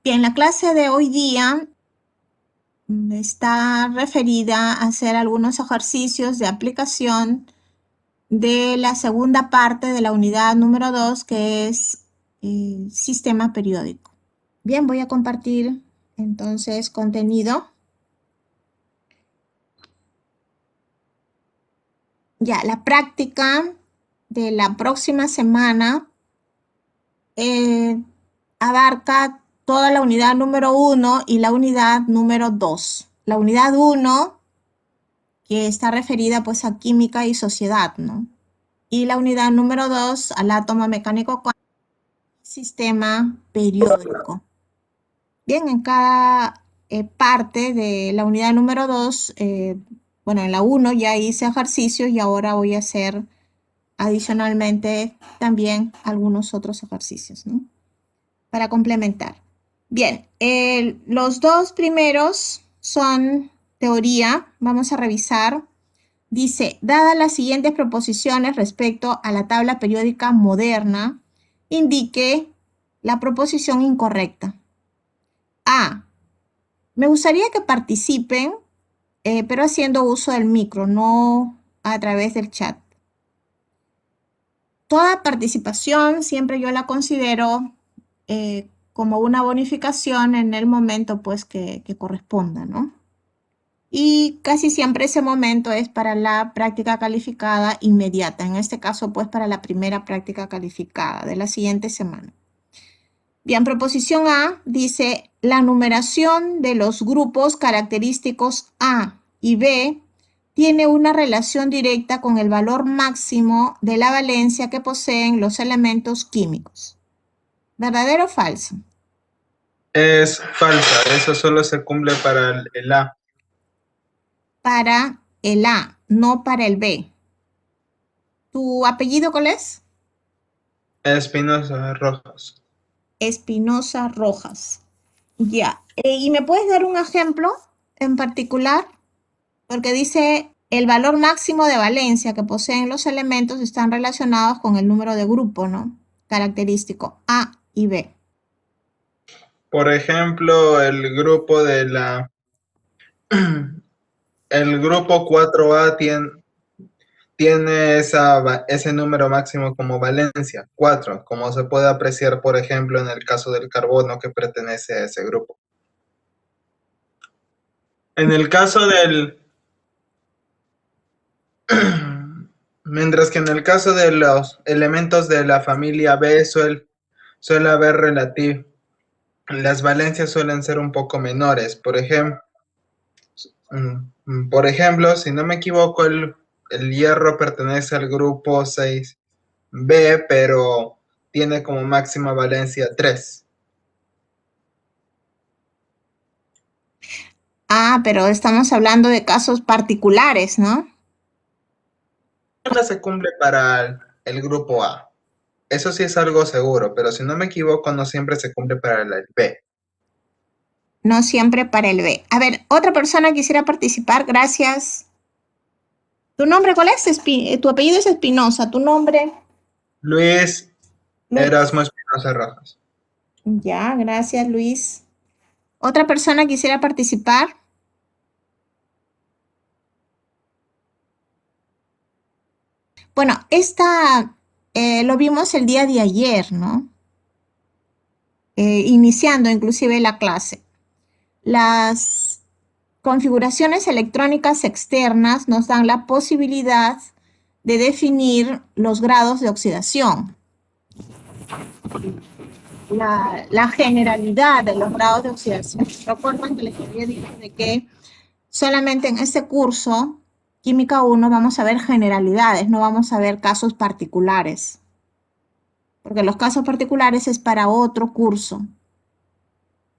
Bien, la clase de hoy día está referida a hacer algunos ejercicios de aplicación de la segunda parte de la unidad número 2, que es sistema periódico. Bien, voy a compartir entonces contenido. Ya, la práctica de la próxima semana abarca toda la unidad número 1 y la unidad número 2. La unidad 1, que está referida pues a química y sociedad, ¿no? Y la unidad número 2 al átomo mecánico cuántico, sistema periódico. Bien, en cada parte de la unidad número 2, bueno, en la 1 ya hice ejercicios y ahora voy a hacer adicionalmente también algunos otros ejercicios, ¿no? Para complementar. Bien, los dos primeros son teoría, vamos a revisar. Dice, dadas las siguientes proposiciones respecto a la tabla periódica moderna, indique la proposición incorrecta. A. Me gustaría que participen, pero haciendo uso del micro, no a través del chat. Toda participación siempre yo la considero como una bonificación en el momento pues que corresponda, ¿no? Y casi siempre ese momento es para la práctica calificada inmediata, en este caso pues para la primera práctica calificada de la siguiente semana. Bien, proposición A dice, la numeración de los grupos característicos A y B tiene una relación directa con el valor máximo de la valencia que poseen los elementos químicos. ¿Verdadero o falso? Es falsa, eso solo se cumple para el A. Para el A, no para el B. ¿Tu apellido cuál es? Espinosa Rojas. Espinosa Rojas. Ya. ¿Y me puedes dar un ejemplo en particular? Porque dice, el valor máximo de valencia que poseen los elementos están relacionados con el número de grupo, ¿no? Característico A y B. Por ejemplo, el grupo el grupo 4A tiene ese número máximo como valencia, 4, como se puede apreciar, por ejemplo, en el caso del carbono que pertenece a ese grupo. En el caso mientras que en el caso de los elementos de la familia B suele haber las valencias suelen ser un poco menores. Por ejemplo, si no me equivoco, el hierro pertenece al grupo 6B, pero tiene como máxima valencia 3. Ah, pero estamos hablando de casos particulares, ¿no? No se cumple para el grupo A. Eso sí es algo seguro, pero si no me equivoco, no siempre se cumple para el B. No siempre para el B. A ver, otra persona quisiera participar. Gracias. ¿Tu nombre cuál es? Tu apellido es Espinosa. ¿Tu nombre? Luis Luis. Erasmo Espinosa Rojas. Ya, gracias, Luis. ¿Otra persona quisiera participar? Bueno, esta lo vimos el día de ayer, ¿no? Iniciando inclusive la clase. Las configuraciones electrónicas externas nos dan la posibilidad de definir los grados de oxidación. La generalidad de los grados de oxidación. Recuerden que les había dicho de que solamente en este curso, Química 1, vamos a ver generalidades, no vamos a ver casos particulares. Porque los casos particulares es para otro curso.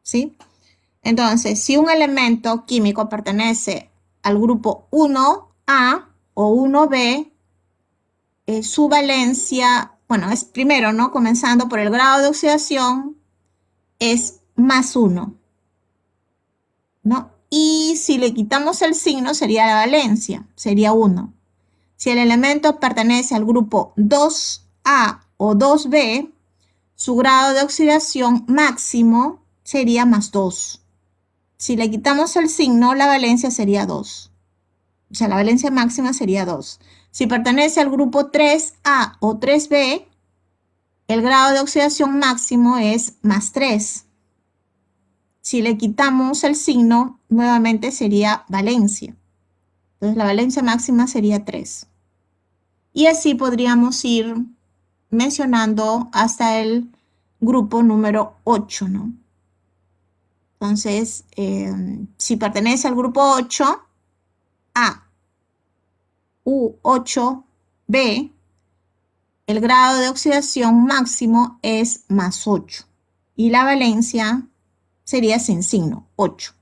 ¿Sí? Entonces, si un elemento químico pertenece al grupo 1A o 1B, su valencia, bueno, es primero, ¿no? Comenzando por el grado de oxidación, es +1, ¿no? Y si le quitamos el signo, sería la valencia, sería 1. Si el elemento pertenece al grupo 2A o 2B, su grado de oxidación máximo sería más 2. Si le quitamos el signo, la valencia sería 2. O sea, la valencia máxima sería 2. Si pertenece al grupo 3A o 3B, el grado de oxidación máximo es más 3. Si le quitamos el signo, nuevamente sería valencia. Entonces, la valencia máxima sería 3. Y así podríamos ir mencionando hasta el grupo número 8, ¿no? Entonces, si pertenece al grupo 8A u 8B, el grado de oxidación máximo es más 8 y la valencia sería sin signo, 8.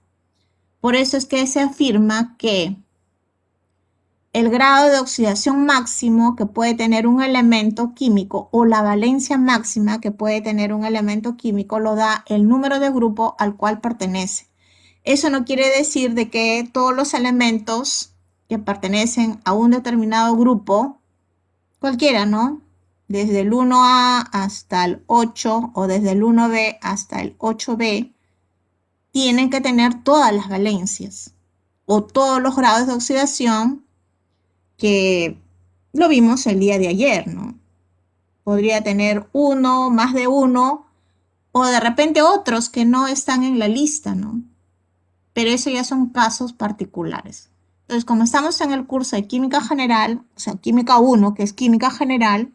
Por eso es que se afirma que el grado de oxidación máximo que puede tener un elemento químico o la valencia máxima que puede tener un elemento químico lo da el número de grupo al cual pertenece. Eso no quiere decir de que todos los elementos que pertenecen a un determinado grupo, cualquiera, ¿no? Desde el 1A hasta el 8 o desde el 1B hasta el 8B, tienen que tener todas las valencias o todos los grados de oxidación que lo vimos el día de ayer, ¿no? Podría tener uno, más de uno, o de repente otros que no están en la lista, ¿no? Pero eso ya son casos particulares. Entonces, como estamos en el curso de química general, o sea, química 1, que es química general,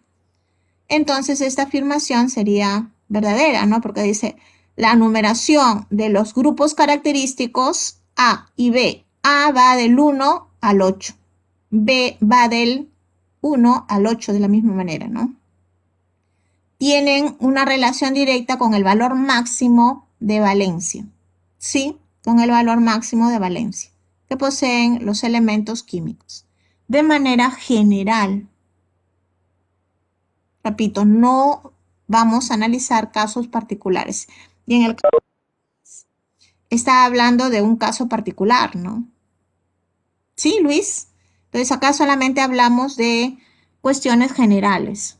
entonces esta afirmación sería verdadera, ¿no? Porque dice, la numeración de los grupos característicos A y B. A va del 1 al 8. B va del 1 al 8 de la misma manera, ¿no? Tienen una relación directa con el valor máximo de valencia, ¿sí? Con el valor máximo de valencia que poseen los elementos químicos. De manera general, repito, no vamos a analizar casos particulares. Y en el caso, está hablando de un caso particular, ¿no? ¿Sí, Luis? Entonces acá solamente hablamos de cuestiones generales.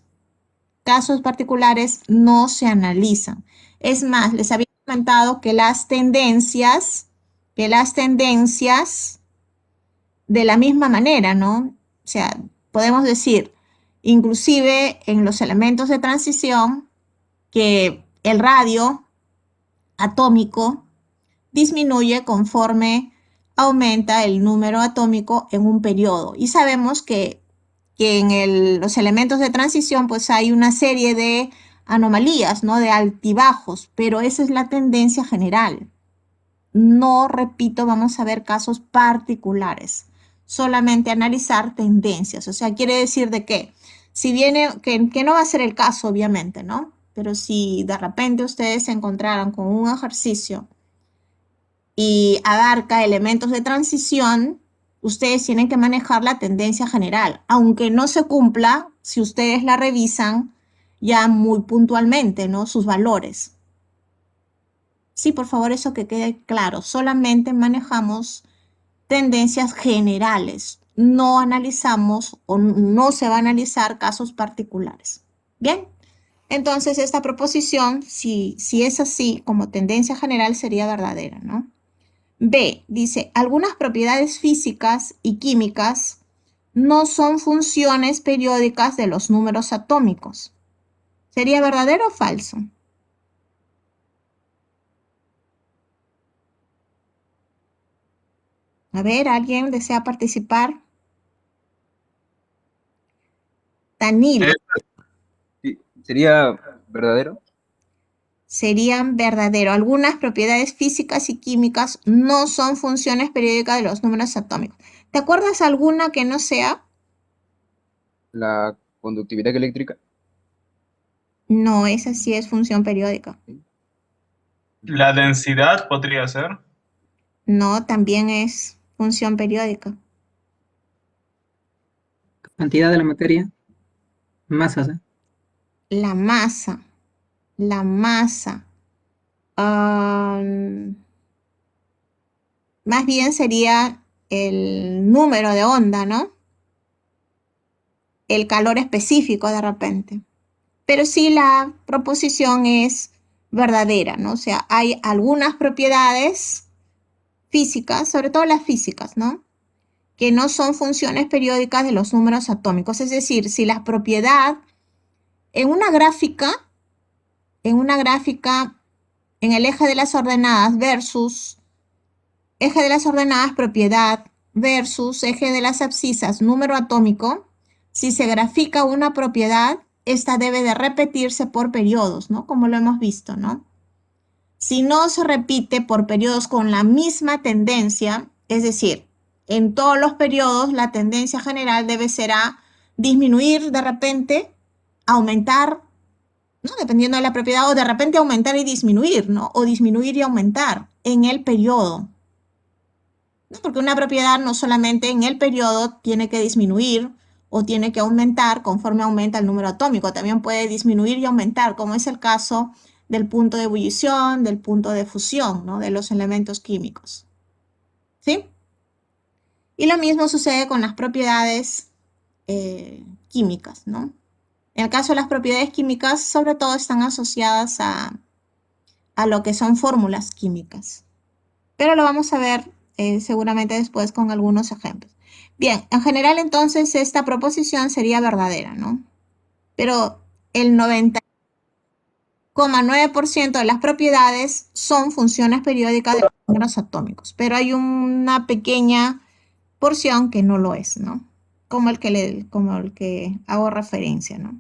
Casos particulares no se analizan. Es más, les había comentado que las tendencias de la misma manera, ¿no? O sea, podemos decir, inclusive en los elementos de transición, que el radio atómico disminuye conforme aumenta el número atómico en un periodo. Y sabemos que en los elementos de transición pues hay una serie de anomalías, ¿no? De altibajos, pero esa es la tendencia general. No, repito, vamos a ver casos particulares, solamente analizar tendencias. O sea, quiere decir de que si viene, que no va a ser el caso, obviamente, ¿no? Pero si de repente ustedes se encontraran con un ejercicio y abarca elementos de transición, ustedes tienen que manejar la tendencia general, aunque no se cumpla si ustedes la revisan ya muy puntualmente, ¿no? Sus valores. Sí, por favor, eso que quede claro. Solamente manejamos tendencias generales. No analizamos o no se va a analizar casos particulares. Bien, entonces esta proposición, si es así, como tendencia general, sería verdadera, ¿no? B, dice, algunas propiedades físicas y químicas no son funciones periódicas de los números atómicos. ¿Sería verdadero o falso? A ver, ¿alguien desea participar? Danilo, Sí, ¿sería verdadero? serían verdadero. Algunas propiedades físicas y químicas no son funciones periódicas de los números atómicos. ¿Te acuerdas alguna que no sea? La conductividad eléctrica. No, esa sí es función periódica. ¿Sí? La densidad podría ser. No, también es función periódica. Cantidad de la materia, masas, ¿eh? La masa, la masa. Más bien sería el número de onda, ¿no? El calor específico de repente. Pero sí, la proposición es verdadera, ¿no? O sea, hay algunas propiedades físicas, sobre todo las físicas, ¿no? Que no son funciones periódicas de los números atómicos. Es decir, si la propiedad en una gráfica, en el eje de las ordenadas versus eje de las ordenadas propiedad versus eje de las abscisas número atómico, si se grafica una propiedad, esta debe de repetirse por periodos, ¿no? Como lo hemos visto, ¿no? Si no se repite por periodos con la misma tendencia, es decir, en todos los periodos la tendencia general debe ser a disminuir de repente, aumentar, ¿no? Dependiendo de la propiedad, o de repente aumentar y disminuir, ¿no? O disminuir y aumentar en el periodo. ¿No? Porque una propiedad no solamente en el periodo tiene que disminuir o tiene que aumentar conforme aumenta el número atómico, también puede disminuir y aumentar, como es el caso del punto de ebullición, del punto de fusión, ¿no? De los elementos químicos. ¿Sí? Y lo mismo sucede con las propiedades químicas, ¿no? En el caso de las propiedades químicas, sobre todo están asociadas a lo que son fórmulas químicas. Pero lo vamos a ver seguramente después con algunos ejemplos. Bien, en general entonces esta proposición sería verdadera, ¿no? Pero el 90,9% de las propiedades son funciones periódicas de los números atómicos, pero hay una pequeña porción que no lo es, ¿no? Como el que hago referencia, ¿no?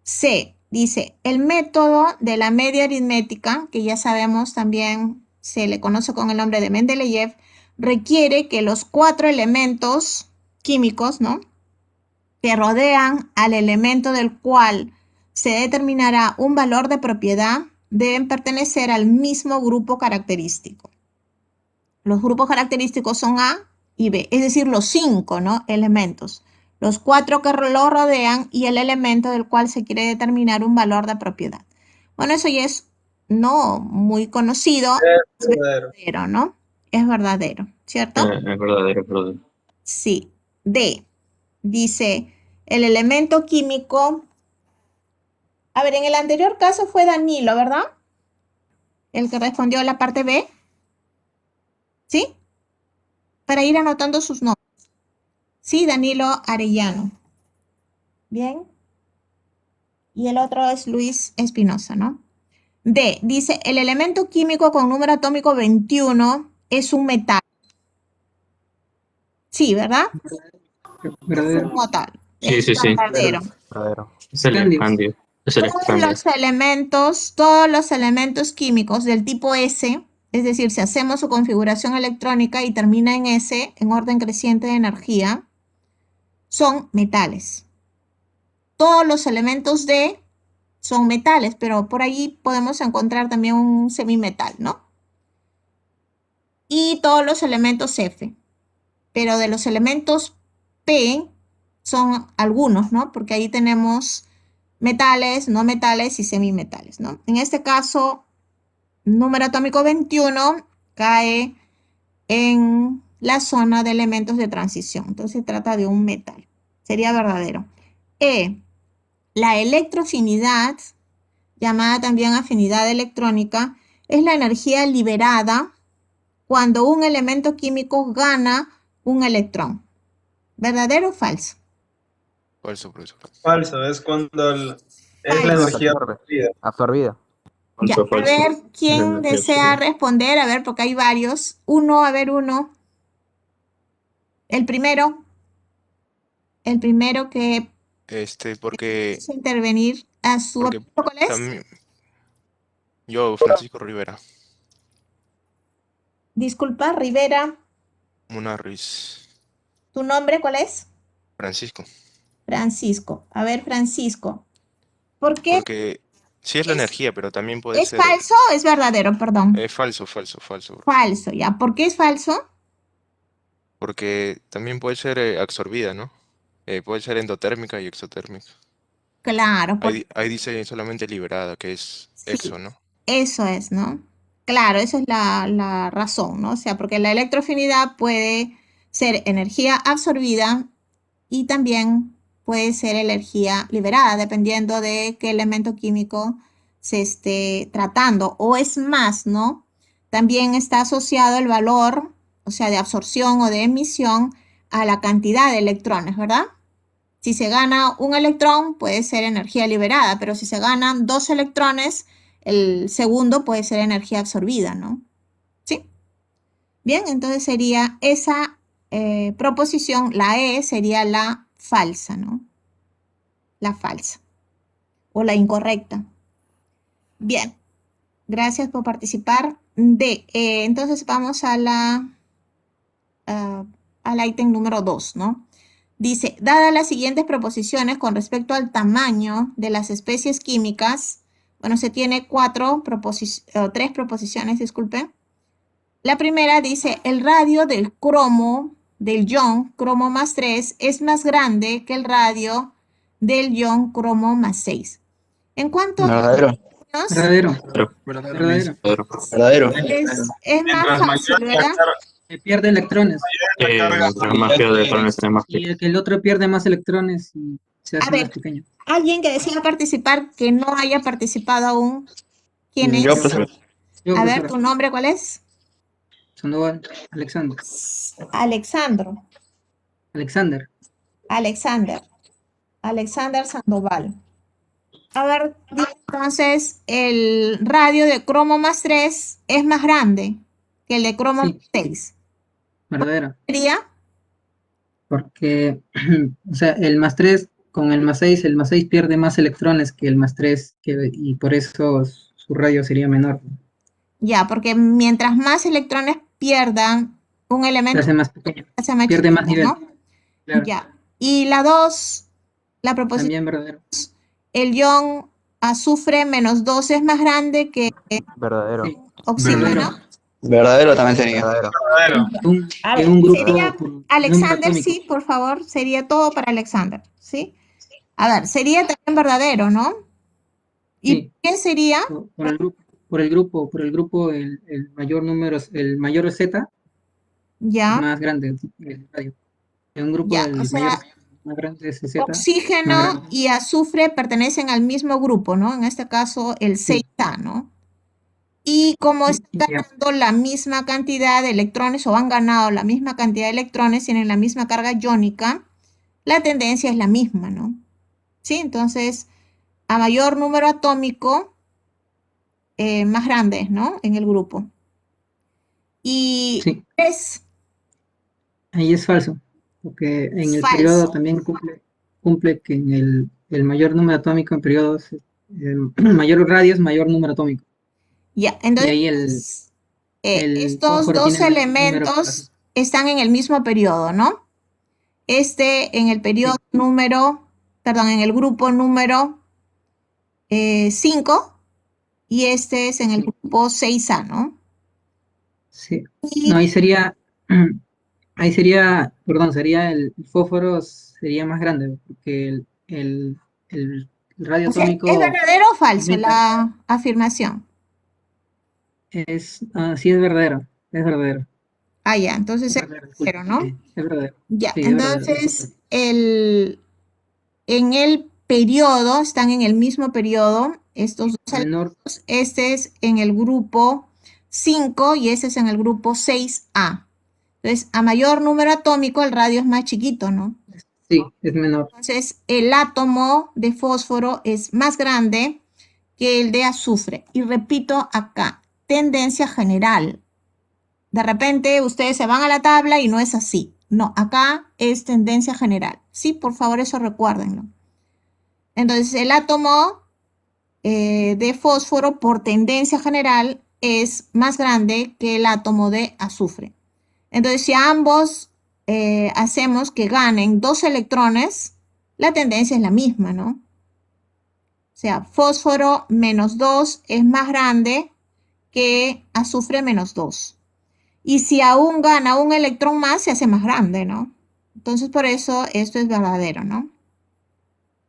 C, dice, el método de la media aritmética, que ya sabemos también se le conoce con el nombre de Mendeleev, requiere que los 4 elementos químicos, ¿no? Que rodean al elemento del cual se determinará un valor de propiedad deben pertenecer al mismo grupo característico. Los grupos característicos son A y B, es decir, los 5, ¿no? Elementos. Los 4 que lo rodean y el elemento del cual se quiere determinar un valor de propiedad. Bueno, eso ya es no muy conocido, es verdadero, ¿no? Es verdadero, ¿cierto? Es verdadero, es verdadero. Sí. D, dice, el elemento químico. A ver, en el anterior caso fue Danilo, ¿verdad? El que respondió a la parte B. ¿Sí? Para ir anotando sus nombres. Sí, Danilo Arellano. Bien. Y el otro es Luis Espinosa, ¿no? D, dice, el elemento químico con número atómico 21 es un metal. Sí, ¿verdad? Es Verdadero. un metal. Sí, Es sí, sí. verdadero. Verdadero. Es el Escandio. escandio. Es el escandio. Todos los elementos químicos del tipo S, es decir, si hacemos su configuración electrónica y termina en S, en orden creciente de energía, son metales. Todos los elementos D son metales, pero por ahí podemos encontrar también un semimetal, ¿no? Y todos los elementos F, pero de los elementos P son algunos, ¿no? Porque ahí tenemos metales, no metales y semimetales, ¿no? En este caso, número atómico 21 cae en la zona de elementos de transición. Entonces se trata de un metal. Sería verdadero. E, la electroafinidad, llamada también afinidad electrónica, es la energía liberada cuando un elemento químico gana un electrón. ¿Verdadero o falso? Falso, profesor. Falso, es cuando es la Falso. energía Absorbe. absorbida. Absorbida. Ya, Falso, a falso. ver quién Energía desea absorbida. responder, a ver, porque hay varios. Uno, a ver, uno. El primero que Porque, quiso intervenir a su porque apellido, ¿cuál es? también, yo, Francisco Rivera, Disculpa, Rivera, Muna Ruiz, ¿tu nombre cuál es? Francisco, Francisco. A ver, Francisco, ¿por qué porque sí es la es, energía, pero también puede es ser falso o es verdadero? Perdón. falso, falso, falso, Falso, ¿ya? ¿Por qué es falso? porque también puede ser absorbida, ¿no? Puede ser endotérmica y exotérmica. Claro, porque Ahí dice solamente liberada, que es sí, exo, ¿no? eso es, ¿no? Claro, esa es la razón, ¿no? O sea, porque la electroafinidad puede ser energía absorbida y también puede ser energía liberada, dependiendo de qué elemento químico se esté tratando, o es más, ¿no? También está asociado el valor, o sea, de absorción o de emisión a la cantidad de electrones, ¿verdad? Si se gana un electrón, puede ser energía liberada, pero si se ganan 2 electrones, el segundo puede ser energía absorbida, ¿no? ¿Sí? Bien, entonces sería esa proposición, la E sería la falsa, ¿no? La falsa o la incorrecta. Bien, gracias por participar. Entonces vamos a al ítem número 2, ¿no? Dice, dadas las siguientes proposiciones con respecto al tamaño de las especies químicas, bueno, se tiene tres proposiciones, disculpe. La primera dice, el radio del cromo, del ion cromo más 3, es más grande que el radio del ion cromo más 6. En cuanto a Verdadero. tamaños, Verdadero. Verdadero, Verdadero. Pero, Verdadero. es más fácil, ¿verdad? Que pierde electrones. mientras más pierde electrones, tiene más Y el que el otro pierde más electrones y se A hace más ver, pequeño. alguien que desea participar, que no haya participado aún, ¿quién es? Yo, profesor. Yo, A ver, profesora. ¿tu nombre cuál es? Sandoval. Alexander. Alexandro. Alexander. Alexander Sandoval. A ver, dime entonces, el radio de cromo más 3 es más grande que el de cromo Sí. más 6. Verdadero. ¿Sería? Porque, o sea, el más 3 con el más 6, el más 6 pierde más electrones que el más 3, y por eso su radio sería menor. Ya, porque mientras más electrones pierdan un Se elemento, hace más pequeño. se hace más Pierde más chiquito, nivel. ¿no? Claro. Ya. Y la 2, la proposición, También verdadero. el ion azufre menos 2 es más grande que Verdadero. Sí. oxígeno. Verdadero. Verdadero también sería. Verdadero. A En ver, un grupo sería por número Alexander, atómico. sí, por favor, sería todo para Alexander, ¿sí? A ver, sería también verdadero, ¿no? ¿Y Sí. qué sería? Por el grupo, el mayor número, el mayor Z es Ya, más grande el radio. En un grupo ya, o el mayor sea, más grande es Z, más oxígeno grande. y azufre pertenecen al mismo grupo, ¿no? En este caso, el Sí. 6A, ¿no? Y como están Ya. ganando la misma cantidad de electrones o han ganado la misma cantidad de electrones, tienen la misma carga iónica, la tendencia es la misma, ¿no? Sí, entonces, a mayor número atómico, más grandes, ¿no? En el grupo. Y Sí, 3, ahí es falso, porque en el falso. periodo también cumple que en el mayor número atómico en periodos, mayor radio es mayor número atómico. Ya, Y ahí entonces, el estos fósforo dos tiene el número elementos están en el mismo periodo, ¿no? Este en el periodo sí, número, perdón, en el grupo número 5 y este es en el sí, grupo 6A, ¿no? sí. Y No, perdón, sería el fósforo sería más grande, porque el radio o sea, ¿es atómico verdadero o falso emite, la afirmación? sí es verdadero, es verdadero, Ah, ya, entonces es es verdadero, disculpe, verdadero, ¿no? sí, es verdadero, Ya, sí, es verdadero, disculpe. entonces en el periodo, están en el mismo periodo, estos dos Menor, elementos, este es en el grupo 5 y este es en el grupo 6A. Entonces, a mayor número atómico, el radio es más chiquito, ¿no? sí, es menor, Entonces, el átomo de fósforo es más grande que el de azufre. Y repito acá, tendencia general. De repente ustedes se van a la tabla y no es así. No, acá es tendencia general. Sí, por favor, eso recuérdenlo. Entonces, el átomo de fósforo por tendencia general es más grande que el átomo de azufre. Entonces, si ambos hacemos que ganen 2 electrones, la tendencia es la misma, ¿no? O sea, fósforo menos 2 es más grande que azufre menos 2. Y si aún gana un electrón más, se hace más grande, ¿no? Entonces, por eso esto es verdadero, ¿no?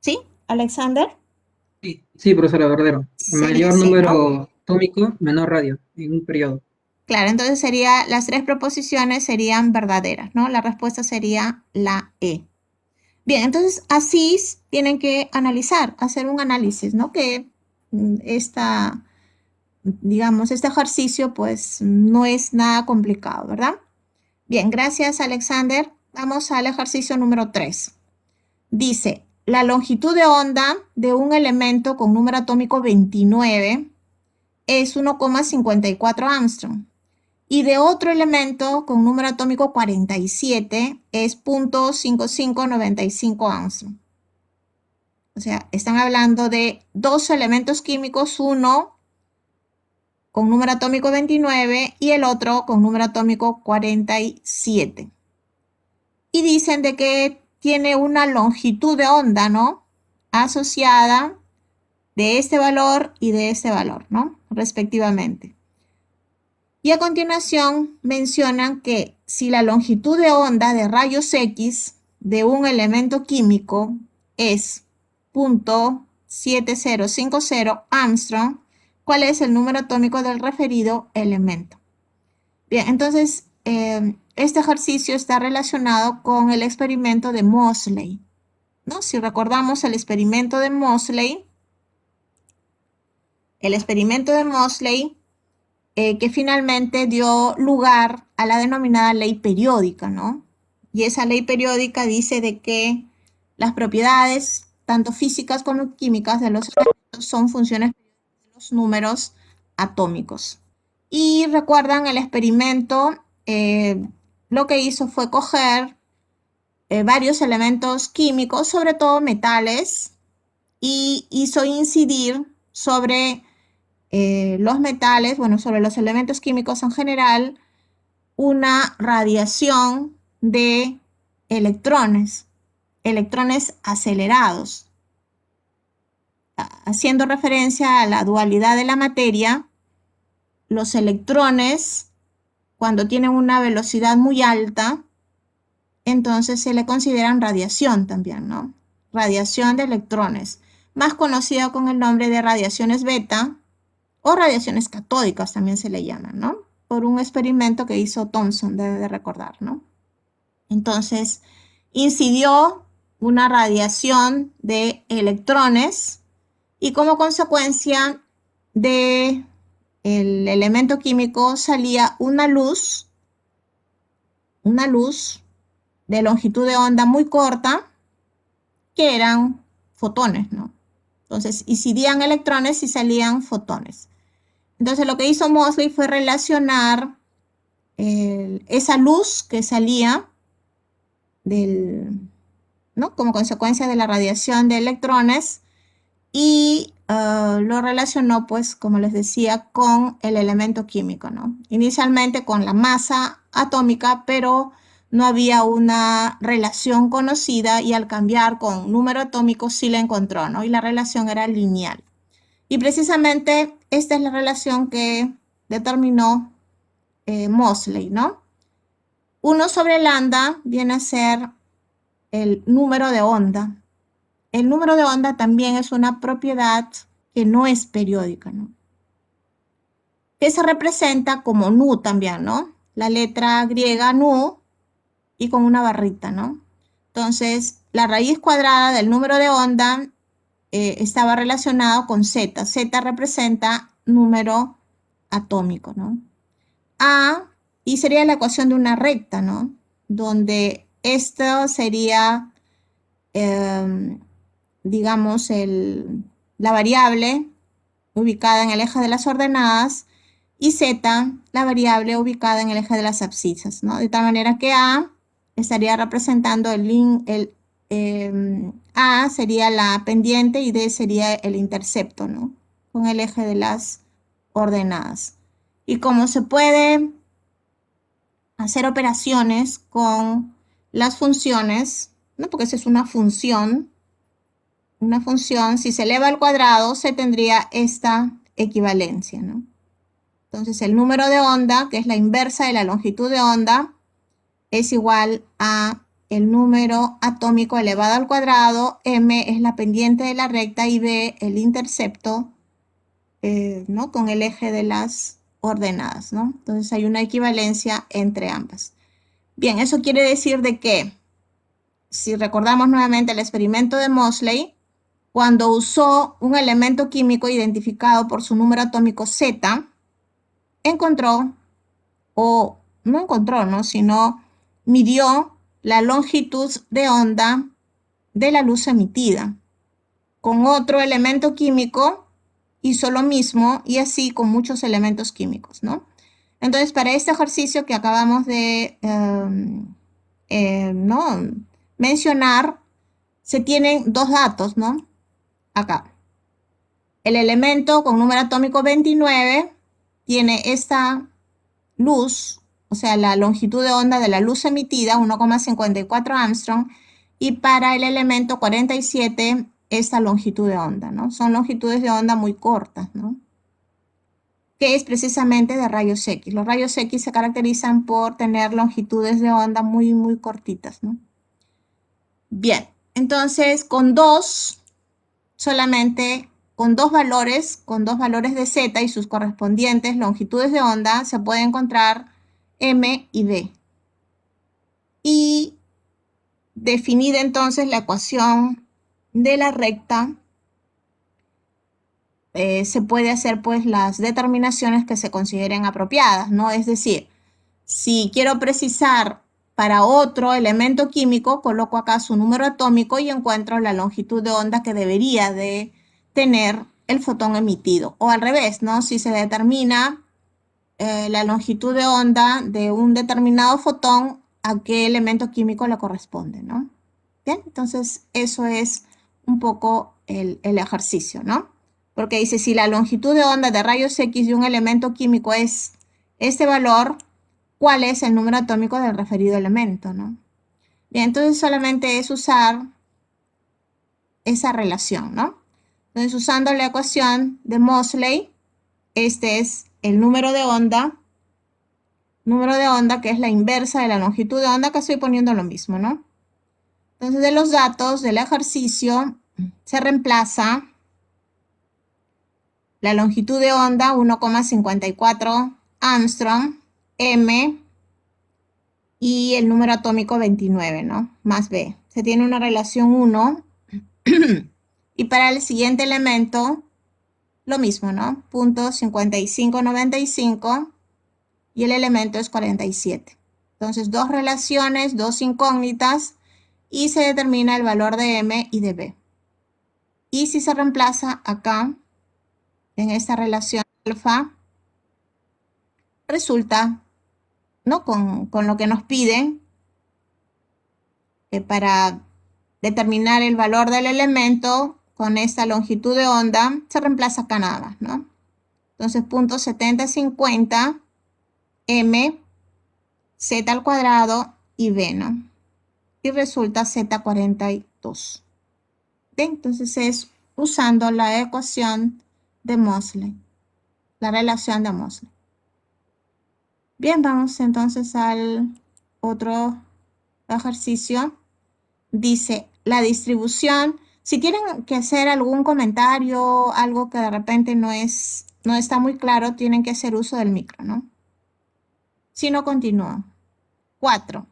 ¿Sí, Alexander? sí, profesora, verdadero. Sería Mayor así, ¿no? número atómico, menor radio, en un periodo. Claro, entonces las tres proposiciones serían verdaderas, ¿no? La respuesta sería la E. Bien, entonces así tienen que analizar, hacer un análisis, ¿no? Que digamos, este ejercicio pues no es nada complicado, ¿verdad? Bien, gracias Alexander. Vamos al ejercicio número 3. Dice, la longitud de onda de un elemento con número atómico 29 es 1,54 Armstrong. Y de otro elemento con número atómico 47 es 0.5595 Armstrong. O sea, están hablando de dos elementos químicos, uno con número atómico 29 y el otro con número atómico 47. Y dicen de que tiene una longitud de onda, ¿no? Asociada de este valor y de este valor, ¿no? Respectivamente. Y a continuación mencionan que si la longitud de onda de rayos X de un elemento químico es 0.7050 Armstrong, ¿cuál es el número atómico del referido elemento? Bien, entonces este ejercicio está relacionado con el experimento de Moseley, ¿no? Si recordamos el experimento de Moseley, que finalmente dio lugar a la denominada ley periódica, ¿no? Y esa ley periódica dice de que las propiedades, tanto físicas como químicas de los elementos, son funciones de los números atómicos. Y recuerdan el experimento, lo que hizo fue coger varios elementos químicos, sobre todo metales, y hizo incidir sobre los metales, bueno, sobre los elementos químicos en general, una radiación de electrones acelerados. Haciendo referencia a la dualidad de la materia, los electrones, cuando tienen una velocidad muy alta, entonces se le consideran radiación también, ¿no? Radiación de electrones, más conocida con el nombre de radiaciones beta, o radiaciones catódicas también se le llaman, ¿no? Por un experimento que hizo Thomson, debe de recordar, ¿no? Entonces, incidió una radiación de electrones y como consecuencia del elemento químico salía una luz de longitud de onda muy corta, que eran fotones, ¿no? Entonces, incidían electrones y salían fotones. Entonces lo que hizo Moseley fue relacionar esa luz que salía ¿no? Como consecuencia de la radiación de electrones y lo relacionó, pues, como les decía, con el elemento químico, ¿no? Inicialmente con la masa atómica, pero no había una relación conocida y al cambiar con número atómico sí la encontró, ¿no? Y la relación era lineal. Y precisamente esta es la relación que determinó Moseley, ¿no? 1 sobre lambda viene a ser el número de onda. El número de onda también es una propiedad que no es periódica, ¿no? Que se representa como nu también, ¿no? La letra griega nu y con una barrita, ¿no? Entonces, la raíz cuadrada del número de onda estaba relacionado con Z. Z representa número atómico, ¿no? Y sería la ecuación de una recta, ¿no? Donde esto sería, digamos, la variable ubicada en el eje de las ordenadas y Z, la variable ubicada en el eje de las abscisas, ¿no? De tal manera que A estaría representando A sería la pendiente y D sería el intercepto, ¿no? Con el eje de las ordenadas. Y como se puede hacer operaciones con las funciones, ¿no? Porque esa es una función, si se eleva al cuadrado se tendría esta equivalencia, ¿no? Entonces el número de onda, que es la inversa de la longitud de onda, es igual a el número atómico elevado al cuadrado, m es la pendiente de la recta y b el intercepto, ¿no? Con el eje de las ordenadas, ¿no? Entonces hay una equivalencia entre ambas. Bien, eso quiere decir de que, si recordamos nuevamente el experimento de Moseley, cuando usó un elemento químico identificado por su número atómico Z, encontró, o no encontró, ¿no? Sino midió la longitud de onda de la luz emitida. Con otro elemento químico hizo lo mismo y así con muchos elementos químicos, ¿no? Entonces, para este ejercicio que acabamos de ¿no? mencionar, se tienen dos datos, ¿no? Acá. El elemento con número atómico 29 tiene esta luz, o sea, la longitud de onda de la luz emitida, 1,54 Armstrong, y para el elemento 47, esta longitud de onda, ¿no? Son longitudes de onda muy cortas, ¿no? Que es precisamente de rayos X. Los rayos X se caracterizan por tener longitudes de onda muy, muy cortitas, ¿no? Bien, entonces solamente con dos valores de Z y sus correspondientes longitudes de onda, se puede encontrar M y D. Y definida entonces la ecuación de la recta, se puede hacer pues las determinaciones que se consideren apropiadas, ¿no? Es decir, si quiero precisar para otro elemento químico, coloco acá su número atómico y encuentro la longitud de onda que debería de tener el fotón emitido. O al revés, ¿no? Si se determina la longitud de onda de un determinado fotón, a qué elemento químico le corresponde, ¿no? Bien, entonces eso es un poco el ejercicio, ¿no? Porque dice, si la longitud de onda de rayos X de un elemento químico es este valor, ¿cuál es el número atómico del referido elemento, ¿no? Bien, entonces solamente es usar esa relación, ¿no? Entonces, usando la ecuación de Moseley, este es el número de onda que es la inversa de la longitud de onda, que estoy poniendo lo mismo, ¿no? Entonces, de los datos del ejercicio, se reemplaza la longitud de onda, 1,54 Armstrong, M, y el número atómico 29, ¿no? Más B. Se tiene una relación 1. Y para el siguiente elemento, lo mismo, ¿no? Punto 5595 y el elemento es 47. Entonces, dos relaciones, dos incógnitas y se determina el valor de M y de B. Y si se reemplaza acá, en esta relación alfa, resulta, ¿no? Con lo que nos piden para determinar el valor del elemento con esta longitud de onda, se reemplaza acá nada más, ¿no? Entonces, punto 7050, M, Z al cuadrado y B, ¿no? Y resulta Z42. Bien, entonces es usando la ecuación de Moseley, la relación de Moseley. Bien, vamos entonces al otro ejercicio. Dice, la distribución, si tienen que hacer algún comentario, algo que de repente no está muy claro, tienen que hacer uso del micro, ¿no? Si no, continúo. 4.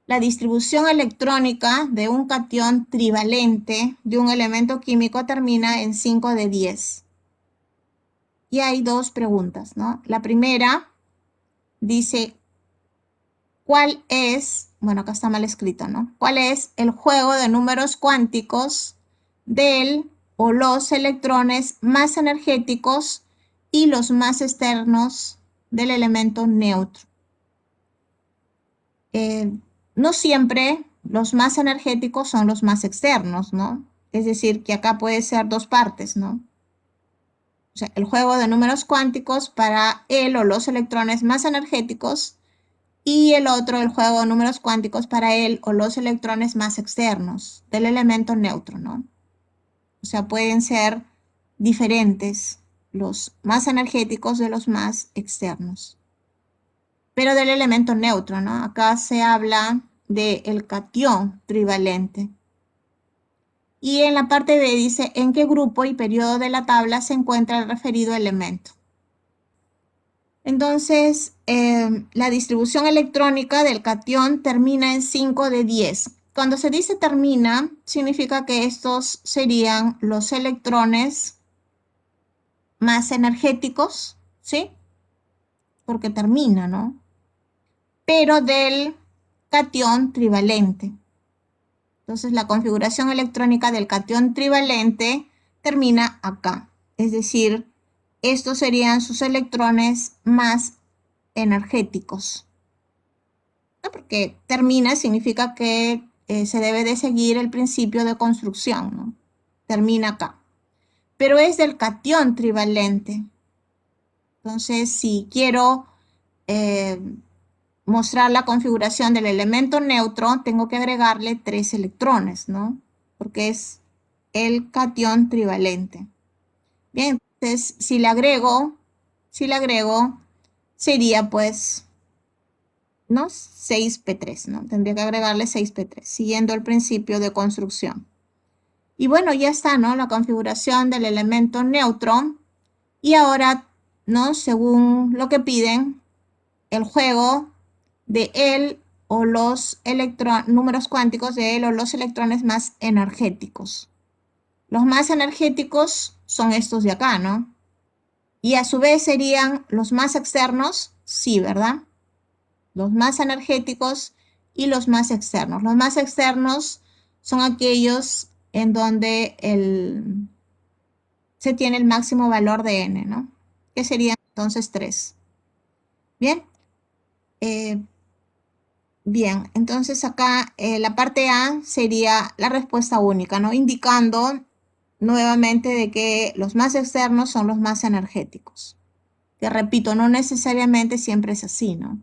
La distribución electrónica de un catión trivalente de un elemento químico termina en 5 de 10. Y hay dos preguntas, ¿no? La primera dice, ¿cuál es, bueno, acá está mal escrito, ¿no? ¿Cuál es el juego de números cuánticos del o los electrones más energéticos y los más externos del elemento neutro? No siempre los más energéticos son los más externos, ¿no? Es decir, que acá puede ser dos partes, ¿no? O sea, el juego de números cuánticos para el o los electrones más energéticos y el otro, el juego de números cuánticos para el o los electrones más externos del elemento neutro, ¿no? O sea, pueden ser diferentes los más energéticos de los más externos. Pero del elemento neutro, ¿no? Acá se habla del catión trivalente. Y en la parte B dice en qué grupo y periodo de la tabla se encuentra el referido elemento. Entonces, la distribución electrónica del catión termina en 5 de 10. cuando se dice termina, significa que estos serían los electrones más energéticos, ¿sí? Porque termina, ¿no? Pero del catión trivalente. Entonces, la configuración electrónica del catión trivalente termina acá. Es decir, estos serían sus electrones más energéticos. ¿No? Porque termina significa que se debe de seguir el principio de construcción, ¿no? Termina acá. Pero es del catión trivalente. Entonces, si quiero mostrar la configuración del elemento neutro, tengo que agregarle 3 electrones, ¿no? Porque es el catión trivalente. Bien, entonces si le agrego, sería pues, ¿no? 6p3, ¿no? Tendría que agregarle 6p3, siguiendo el principio de construcción. Y bueno, ya está, ¿no? La configuración del elemento neutro. Y ahora, ¿no? Según lo que piden, el juego de él o los números cuánticos de él o los electrones más energéticos. Los más energéticos son estos de acá, ¿no? Y a su vez serían los más externos, sí, ¿verdad? Los más energéticos y los más externos. Los más externos son aquellos en donde se tiene el máximo valor de n, ¿no? Que serían entonces 3. Bien. Bien, entonces acá la parte A sería la respuesta única, ¿no? Indicando nuevamente de que los más externos son los más energéticos. Que repito, no necesariamente siempre es así, ¿no?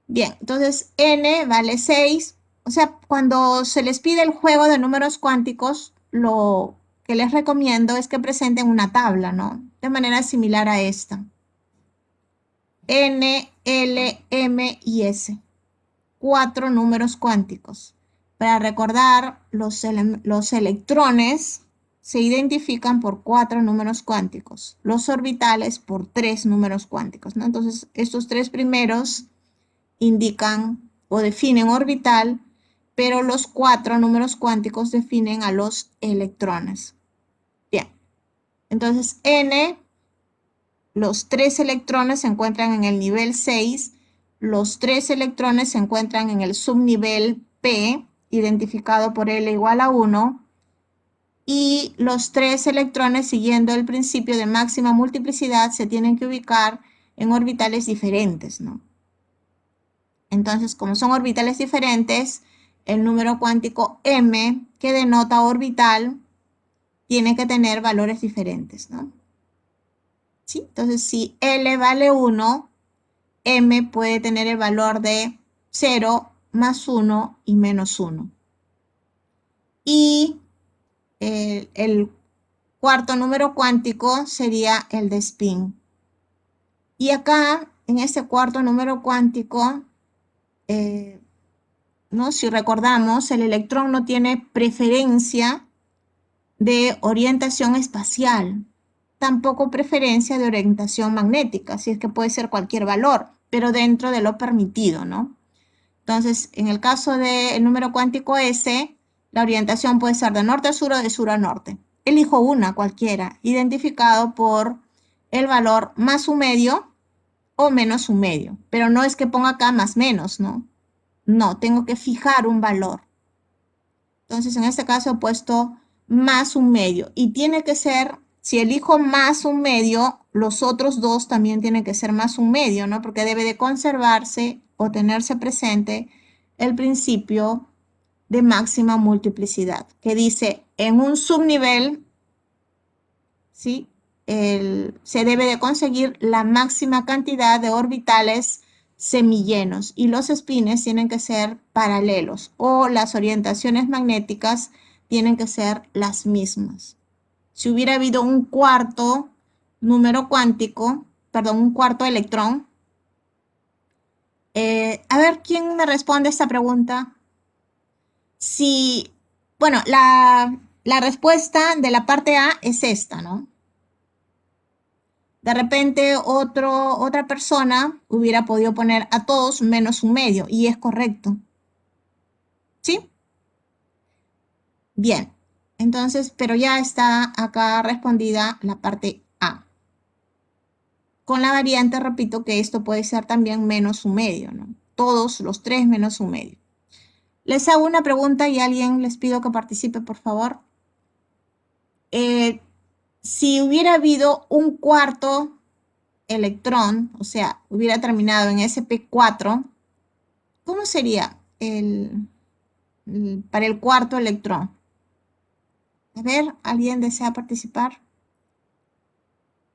Bien, entonces n vale 6. O sea, cuando se les pide el juego de números cuánticos, lo que les recomiendo es que presenten una tabla, ¿no? De manera similar a esta. N, L, M y S. 4 números cuánticos. Para recordar, los electrones se identifican por 4 números cuánticos, los orbitales por 3 números cuánticos, ¿no? Entonces, estos 3 primeros indican o definen orbital, pero los 4 números cuánticos definen a los electrones. Bien, entonces N, los 3 electrones se encuentran en el nivel 6, los 3 electrones se encuentran en el subnivel P, identificado por L igual a 1, y los 3 electrones, siguiendo el principio de máxima multiplicidad, se tienen que ubicar en orbitales diferentes, ¿no? Entonces, como son orbitales diferentes, el número cuántico M, que denota orbital, tiene que tener valores diferentes, ¿no? ¿Sí? Entonces, si L vale 1, M puede tener el valor de 0, más 1 y menos 1. Y el cuarto número cuántico sería el de spin. Y acá, en este cuarto número cuántico, ¿no? Si recordamos, el electrón no tiene preferencia de orientación espacial, tampoco preferencia de orientación magnética, así es que puede ser cualquier valor, pero dentro de lo permitido, ¿no? Entonces, en el caso del número cuántico S, la orientación puede ser de norte a sur o de sur a norte. Elijo una cualquiera, identificado por el valor más un medio o menos un medio, pero no es que ponga acá más menos, ¿no? No, tengo que fijar un valor. Entonces, en este caso he puesto más un medio y tiene que ser, si elijo más un medio, los otros dos también tienen que ser más un medio, ¿no? Porque debe de conservarse o tenerse presente el principio de máxima multiplicidad, que dice en un subnivel, ¿sí? Se debe de conseguir la máxima cantidad de orbitales semillenos y los espines tienen que ser paralelos o las orientaciones magnéticas tienen que ser las mismas. Si hubiera habido un cuarto número cuántico, perdón, un cuarto electrón, a ver, ¿quién me responde esta pregunta? Si, bueno, la respuesta de la parte A es esta, ¿no? De repente otra persona hubiera podido poner a todos menos un medio y es correcto. ¿Sí? Bien, entonces, pero ya está acá respondida la parte A. Con la variante, repito, que esto puede ser también menos un medio, ¿no? Todos los tres menos un medio. Les hago una pregunta y a alguien les pido que participe, por favor. Si hubiera habido un cuarto electrón, o sea, hubiera terminado en sp4, ¿cómo sería para el cuarto electrón? A ver, ¿alguien desea participar?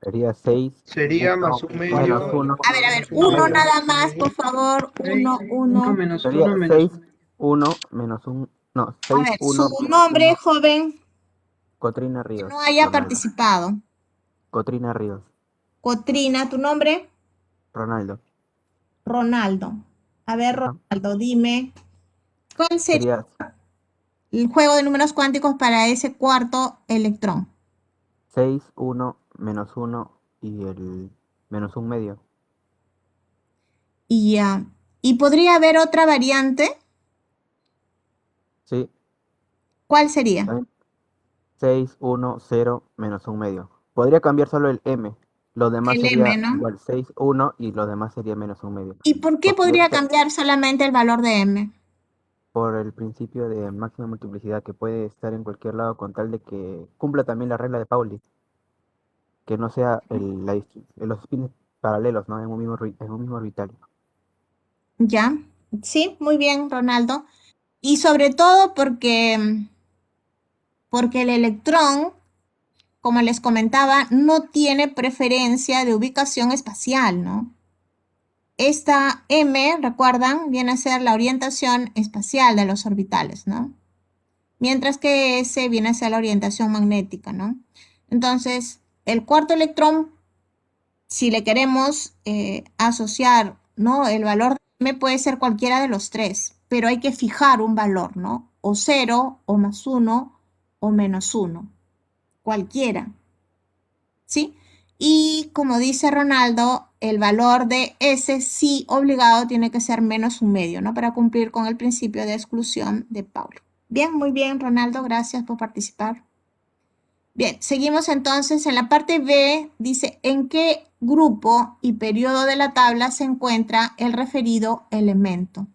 Sería 6. Sería más un medio. Menos 1. A ver, Más un uno medio. nada más, por favor. Uno, Uno uno. menos Sería uno menos 6, 1, menos 1. No, A 6, ver, 1, su menos nombre, 1. joven, Cotrina que Ríos. no haya Ronaldo. participado. Cotrina Ríos. Cotrina, ¿tu nombre? Ronaldo. Ronaldo. A ver, Ajá. Ronaldo, dime, ¿cuál sería Sería el juego de números cuánticos para ese cuarto electrón? 6, 1, menos 1 y el menos un medio. Y ya. ¿Y podría haber otra variante? Sí. ¿Cuál sería? También 6, 1, 0, menos un medio. Podría cambiar solo el M. Lo demás El M, sería ¿no? igual 6, 1 y lo demás sería menos un medio. ¿Y por qué Porque podría cambiar solamente el valor de M? por el principio de máxima multiplicidad que puede estar en cualquier lado con tal de que cumpla también la regla de Pauli, que no sea los spins paralelos, ¿no? En un mismo orbital. ¿Ya? Sí, muy bien, Ronaldo. Y sobre todo porque el electrón, como les comentaba, no tiene preferencia de ubicación espacial, ¿no? Esta M, recuerdan, viene a ser la orientación espacial de los orbitales, ¿no? Mientras que S viene a ser la orientación magnética, ¿no? Entonces, el cuarto electrón, si le queremos asociar, ¿no? El valor de M puede ser cualquiera de los tres, pero hay que fijar un valor, ¿no? O 0, o más 1, o menos 1, cualquiera, ¿sí? Y como dice Ronaldo, el valor de S sí obligado tiene que ser menos un medio, ¿no? Para cumplir con el principio de exclusión de Pauli. Bien, muy bien, Ronaldo, gracias por participar. Bien, seguimos entonces en la parte B, dice, ¿en qué grupo y periodo de la tabla se encuentra el referido elemento?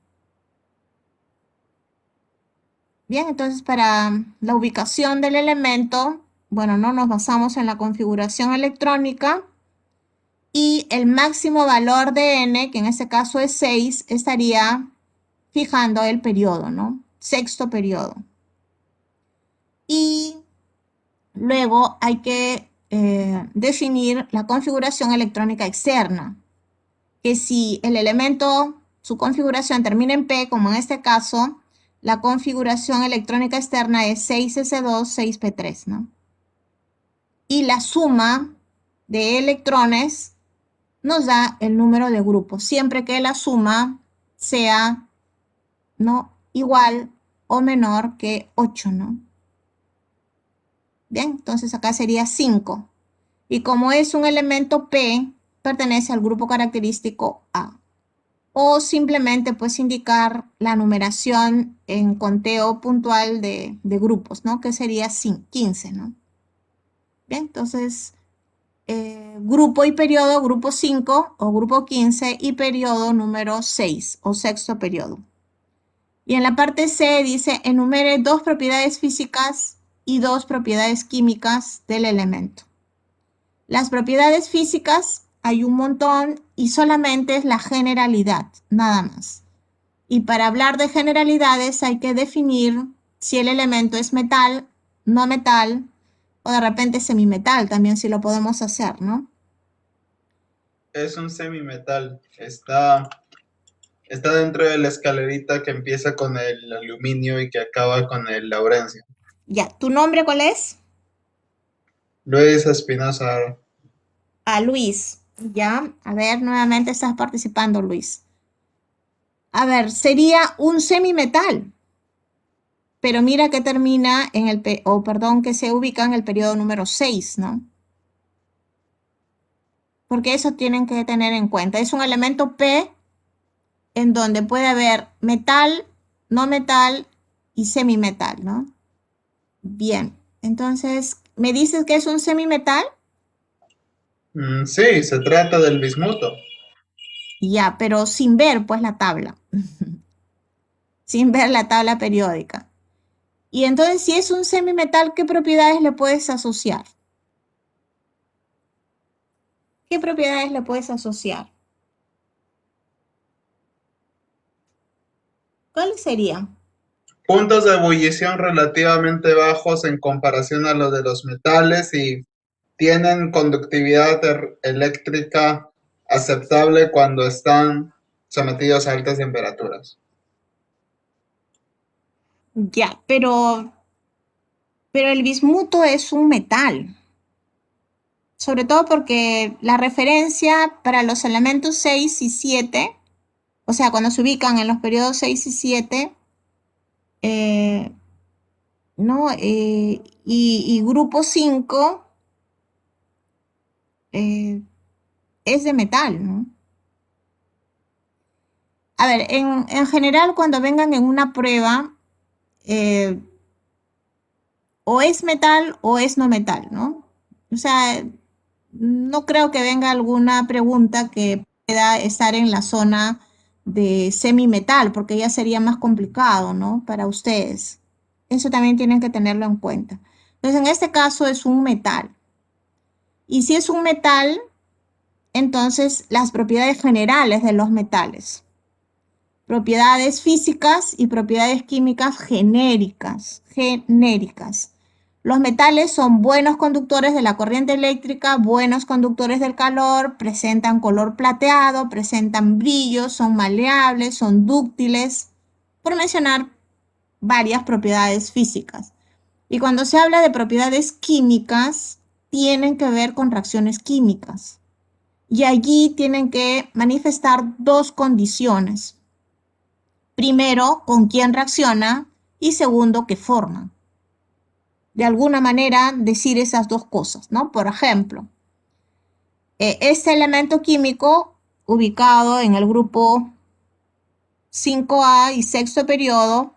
Bien, entonces para la ubicación del elemento, bueno, no nos basamos en la configuración electrónica y el máximo valor de n, que en este caso es 6, estaría fijando el periodo, ¿no? Sexto periodo. Y luego hay que definir la configuración electrónica externa, que si el elemento, su configuración termina en P, como en este caso, la configuración electrónica externa es 6s2, 6p3, ¿no? Y la suma de electrones nos da el número de grupos, siempre que la suma sea, ¿no?, igual o menor que 8, ¿no? Bien, entonces acá sería 5. Y como es un elemento P, pertenece al grupo característico A. O simplemente puedes indicar la numeración en conteo puntual de grupos, ¿no? Que sería 15, ¿no? Bien, entonces, grupo y periodo, grupo 5 o grupo 15 y periodo número 6 o sexto periodo. Y en la parte C dice, enumere 2 propiedades físicas y 2 propiedades químicas del elemento. Las propiedades físicas hay un montón y solamente es la generalidad, nada más. Y para hablar de generalidades hay que definir si el elemento es metal, no metal o de repente semimetal, también si lo podemos hacer, ¿no? Es un semimetal. Está dentro de la escalerita que empieza con el aluminio y que acaba con el laurencio. Ya, ¿tu nombre cuál es? Luis Espinosa. Luis. Ya, a ver, nuevamente estás participando, Luis. A ver, sería un semimetal. Pero mira que termina en el, que se ubica en el periodo número 6, ¿no? Porque eso tienen que tener en cuenta. Es un elemento P en donde puede haber metal, no metal y semimetal, ¿no? Bien, entonces, ¿me dices que es un semimetal? Sí, se trata del bismuto. Ya, pero sin ver pues la tabla, sin ver la tabla periódica. Y entonces, si es un semimetal, ¿qué propiedades le puedes asociar? ¿Qué propiedades le puedes asociar? ¿Cuáles serían? Puntos de ebullición relativamente bajos en comparación a los de los metales y tienen conductividad eléctrica aceptable cuando están sometidos a altas temperaturas. Ya, pero el bismuto es un metal, sobre todo porque la referencia para los elementos 6 y 7, o sea, cuando se ubican en los periodos 6 y 7, ¿no? Y grupo 5 es de metal, ¿no? A ver, en general, cuando vengan en una prueba, o es metal o es no metal, ¿no? O sea, no creo que venga alguna pregunta que pueda estar en la zona de semimetal, porque ya sería más complicado, ¿no? Para ustedes. Eso también tienen que tenerlo en cuenta. Entonces, en este caso es un metal. Y si es un metal, entonces las propiedades generales de los metales. Propiedades físicas y propiedades químicas genéricas. Los metales son buenos conductores de la corriente eléctrica, buenos conductores del calor, presentan color plateado, presentan brillo, son maleables, son dúctiles, por mencionar varias propiedades físicas. Y cuando se habla de propiedades químicas, tienen que ver con reacciones químicas. Y allí tienen que manifestar dos condiciones. Primero, con quién reacciona y segundo, qué forma. De alguna manera decir esas dos cosas, ¿no? Por ejemplo, este elemento químico ubicado en el grupo 5A y sexto periodo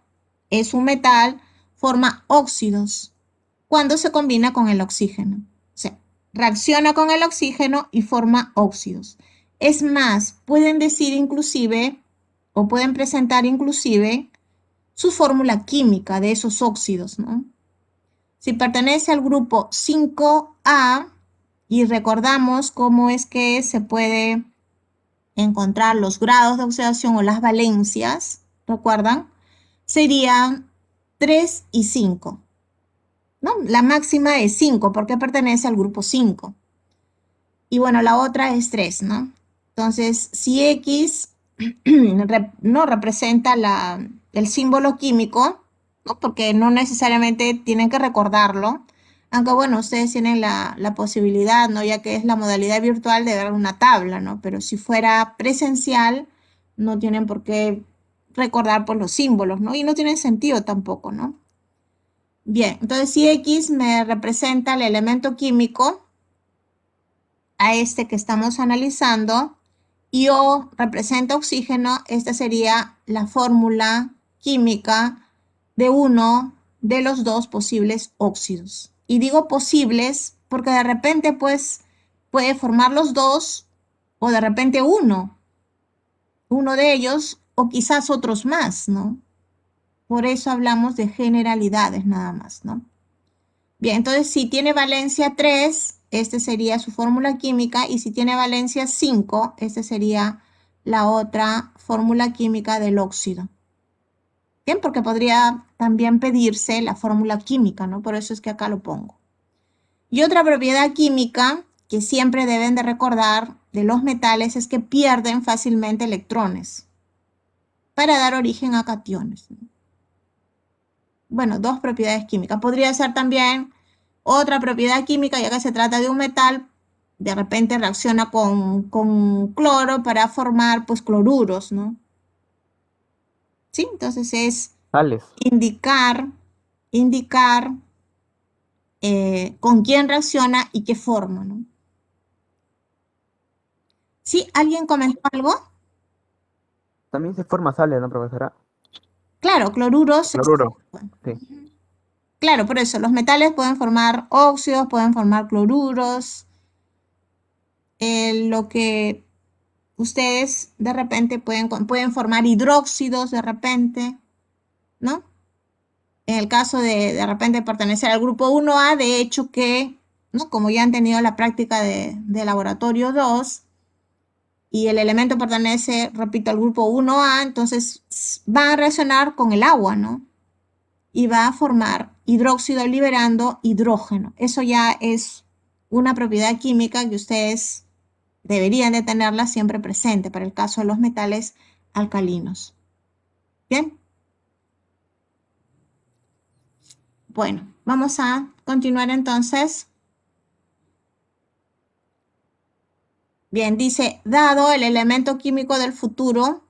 es un metal, forma óxidos cuando se combina con el oxígeno. O sea, reacciona con el oxígeno y forma óxidos. Es más, pueden decir inclusive o pueden presentar inclusive su fórmula química de esos óxidos, ¿no? Si pertenece al grupo 5A y recordamos cómo es que se puede encontrar los grados de oxidación o las valencias, ¿recuerdan? Serían 3 y 5, ¿no? La máxima es 5 porque pertenece al grupo 5. Y bueno, la otra es 3, ¿no? Entonces, si X no representa el símbolo químico, ¿no? Porque no necesariamente tienen que recordarlo, aunque bueno, ustedes tienen la posibilidad, ¿no? Ya que es la modalidad virtual de ver una tabla, ¿no? Pero si fuera presencial, no tienen por qué recordar por los símbolos, ¿no? Y no tienen sentido tampoco, ¿no? Bien, entonces si X me representa el elemento químico, a este que estamos analizando, y O representa oxígeno, esta sería la fórmula química de uno de los dos posibles óxidos. Y digo posibles porque de repente pues puede formar los dos o de repente uno de ellos o quizás otros más, ¿no? Por eso hablamos de generalidades nada más, ¿no? Bien, entonces si tiene valencia 3, este sería su fórmula química, y si tiene valencia 5, este sería la otra fórmula química del óxido. Bien, porque podría también pedirse la fórmula química, ¿no? Por eso es que acá lo pongo. Y otra propiedad química que siempre deben de recordar de los metales es que pierden fácilmente electrones para dar origen a cationes, ¿no? Bueno, dos propiedades químicas. Podría ser también otra propiedad química, ya que se trata de un metal, de repente reacciona con cloro para formar pues cloruros, ¿no? ¿Sí? Entonces es Sales. indicar con quién reacciona y qué forma, ¿no? ¿Sí? ¿Alguien comentó algo? También se forma sales, ¿no, profesora? Claro, cloruros. Cloruro. Sí. Claro, por eso, los metales pueden formar óxidos, pueden formar cloruros, lo que ustedes de repente pueden formar hidróxidos de repente, ¿no? En el caso de repente pertenecer al grupo 1A, de hecho que, ¿no? Como ya han tenido la práctica de laboratorio 2 y el elemento pertenece, repito, al grupo 1A, entonces va a reaccionar con el agua, ¿no? Y va a formar hidróxido liberando hidrógeno. Eso ya es una propiedad química que ustedes deberían de tenerla siempre presente para el caso de los metales alcalinos. ¿Bien? Bueno, vamos a continuar entonces. Bien, dice, dado el elemento químico del futuro,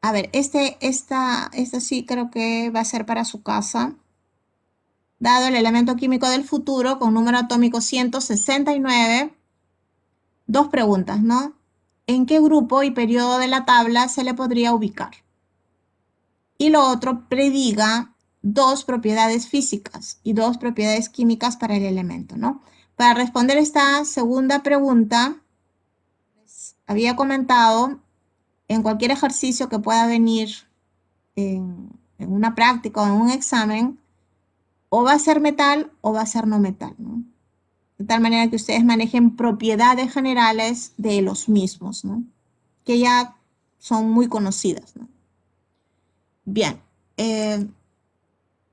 a ver, esta sí creo que va a ser para su casa. Dado el elemento químico del futuro con número atómico 169, dos preguntas, ¿no? ¿En qué grupo y periodo de la tabla se le podría ubicar? Y lo otro, prediga dos propiedades físicas y dos propiedades químicas para el elemento, ¿no? Para responder esta segunda pregunta, les había comentado, en cualquier ejercicio que pueda venir en una práctica o en un examen, o va a ser metal o va a ser no metal, ¿no? De tal manera que ustedes manejen propiedades generales de los mismos, ¿no? Que ya son muy conocidas, ¿no? Bien,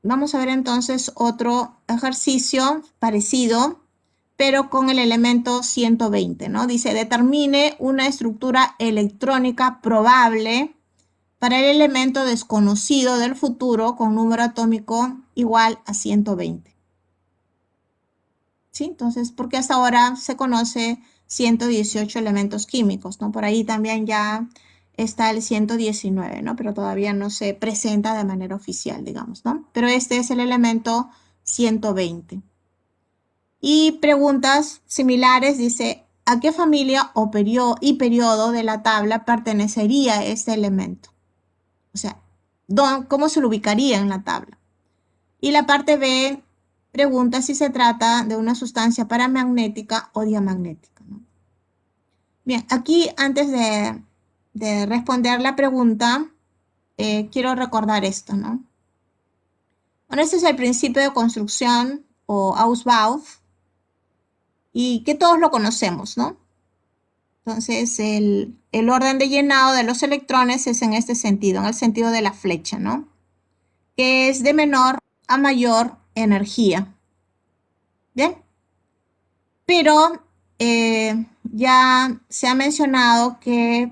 vamos a ver entonces otro ejercicio parecido, pero con el elemento 120, ¿no? Dice, determine una estructura electrónica probable para el elemento desconocido del futuro con número atómico igual a 120. ¿Sí? Entonces, porque hasta ahora se conoce 118 elementos químicos, ¿no? Por ahí también ya está el 119, ¿no? Pero todavía no se presenta de manera oficial, digamos, ¿no? Pero este es el elemento 120. Y preguntas similares, dice, ¿a qué familia o periodo de la tabla pertenecería este elemento? O sea, ¿cómo se lo ubicaría en la tabla? Y la parte B pregunta si se trata de una sustancia paramagnética o diamagnética, ¿no? Bien, aquí antes de responder la pregunta, quiero recordar esto, ¿no? Bueno, este es el principio de construcción o Ausbau y que todos lo conocemos, ¿no? Entonces, el orden de llenado de los electrones es en este sentido, en el sentido de la flecha, ¿no? Que es de menor a mayor energía. ¿Bien? Pero ya se ha mencionado que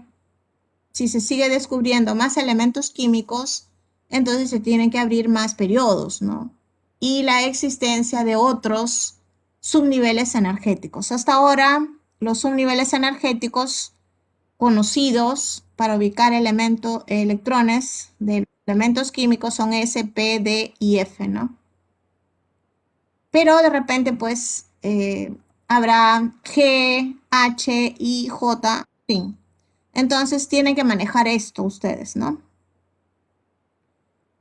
si se sigue descubriendo más elementos químicos, entonces se tienen que abrir más periodos, ¿no? Y la existencia de otros subniveles energéticos. Hasta ahora, los subniveles energéticos conocidos para ubicar electrones de elementos químicos son S, P, D y F, ¿no? Pero de repente, pues, habrá G, H, I, J, sí. Entonces tienen que manejar esto ustedes, ¿no?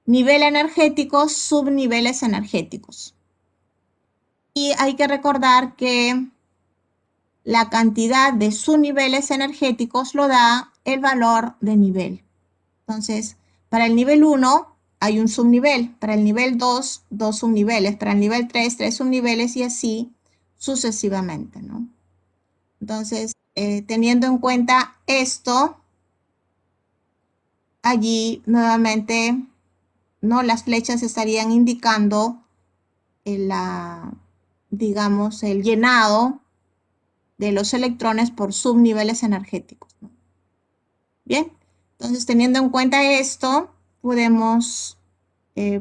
Nivel energético, subniveles energéticos. Y hay que recordar que la cantidad de subniveles energéticos lo da el valor de nivel. Entonces, para el nivel 1 hay un subnivel, para el nivel 2, 2 subniveles, para el nivel 3, 3 subniveles y así sucesivamente, ¿no? Entonces, teniendo en cuenta esto, allí nuevamente, ¿no? Las flechas estarían indicando digamos, el llenado de los electrones por subniveles energéticos, ¿no? Bien, entonces teniendo en cuenta esto, podemos,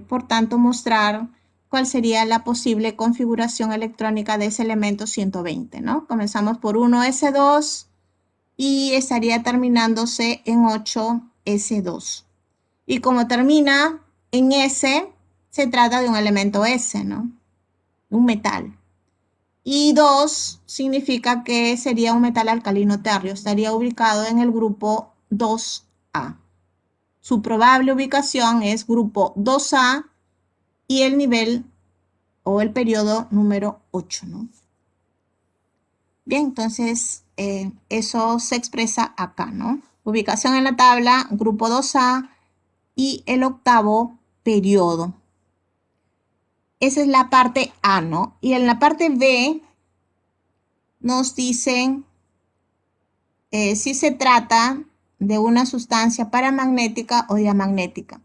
por tanto, mostrar cuál sería la posible configuración electrónica de ese elemento 120, ¿no? Comenzamos por 1s2 y estaría terminándose en 8s2. Y como termina en S, se trata de un elemento S, ¿no? Un metal. Y 2 significa que sería un metal alcalino térreo, estaría ubicado en el grupo 2A. Su probable ubicación es grupo 2A y el nivel o el periodo número 8, ¿no? Bien, entonces eso se expresa acá, ¿no? Ubicación en la tabla, grupo 2A y el octavo periodo. Esa es la parte A, ¿no? Y en la parte B nos dicen si se trata de una sustancia paramagnética o diamagnética.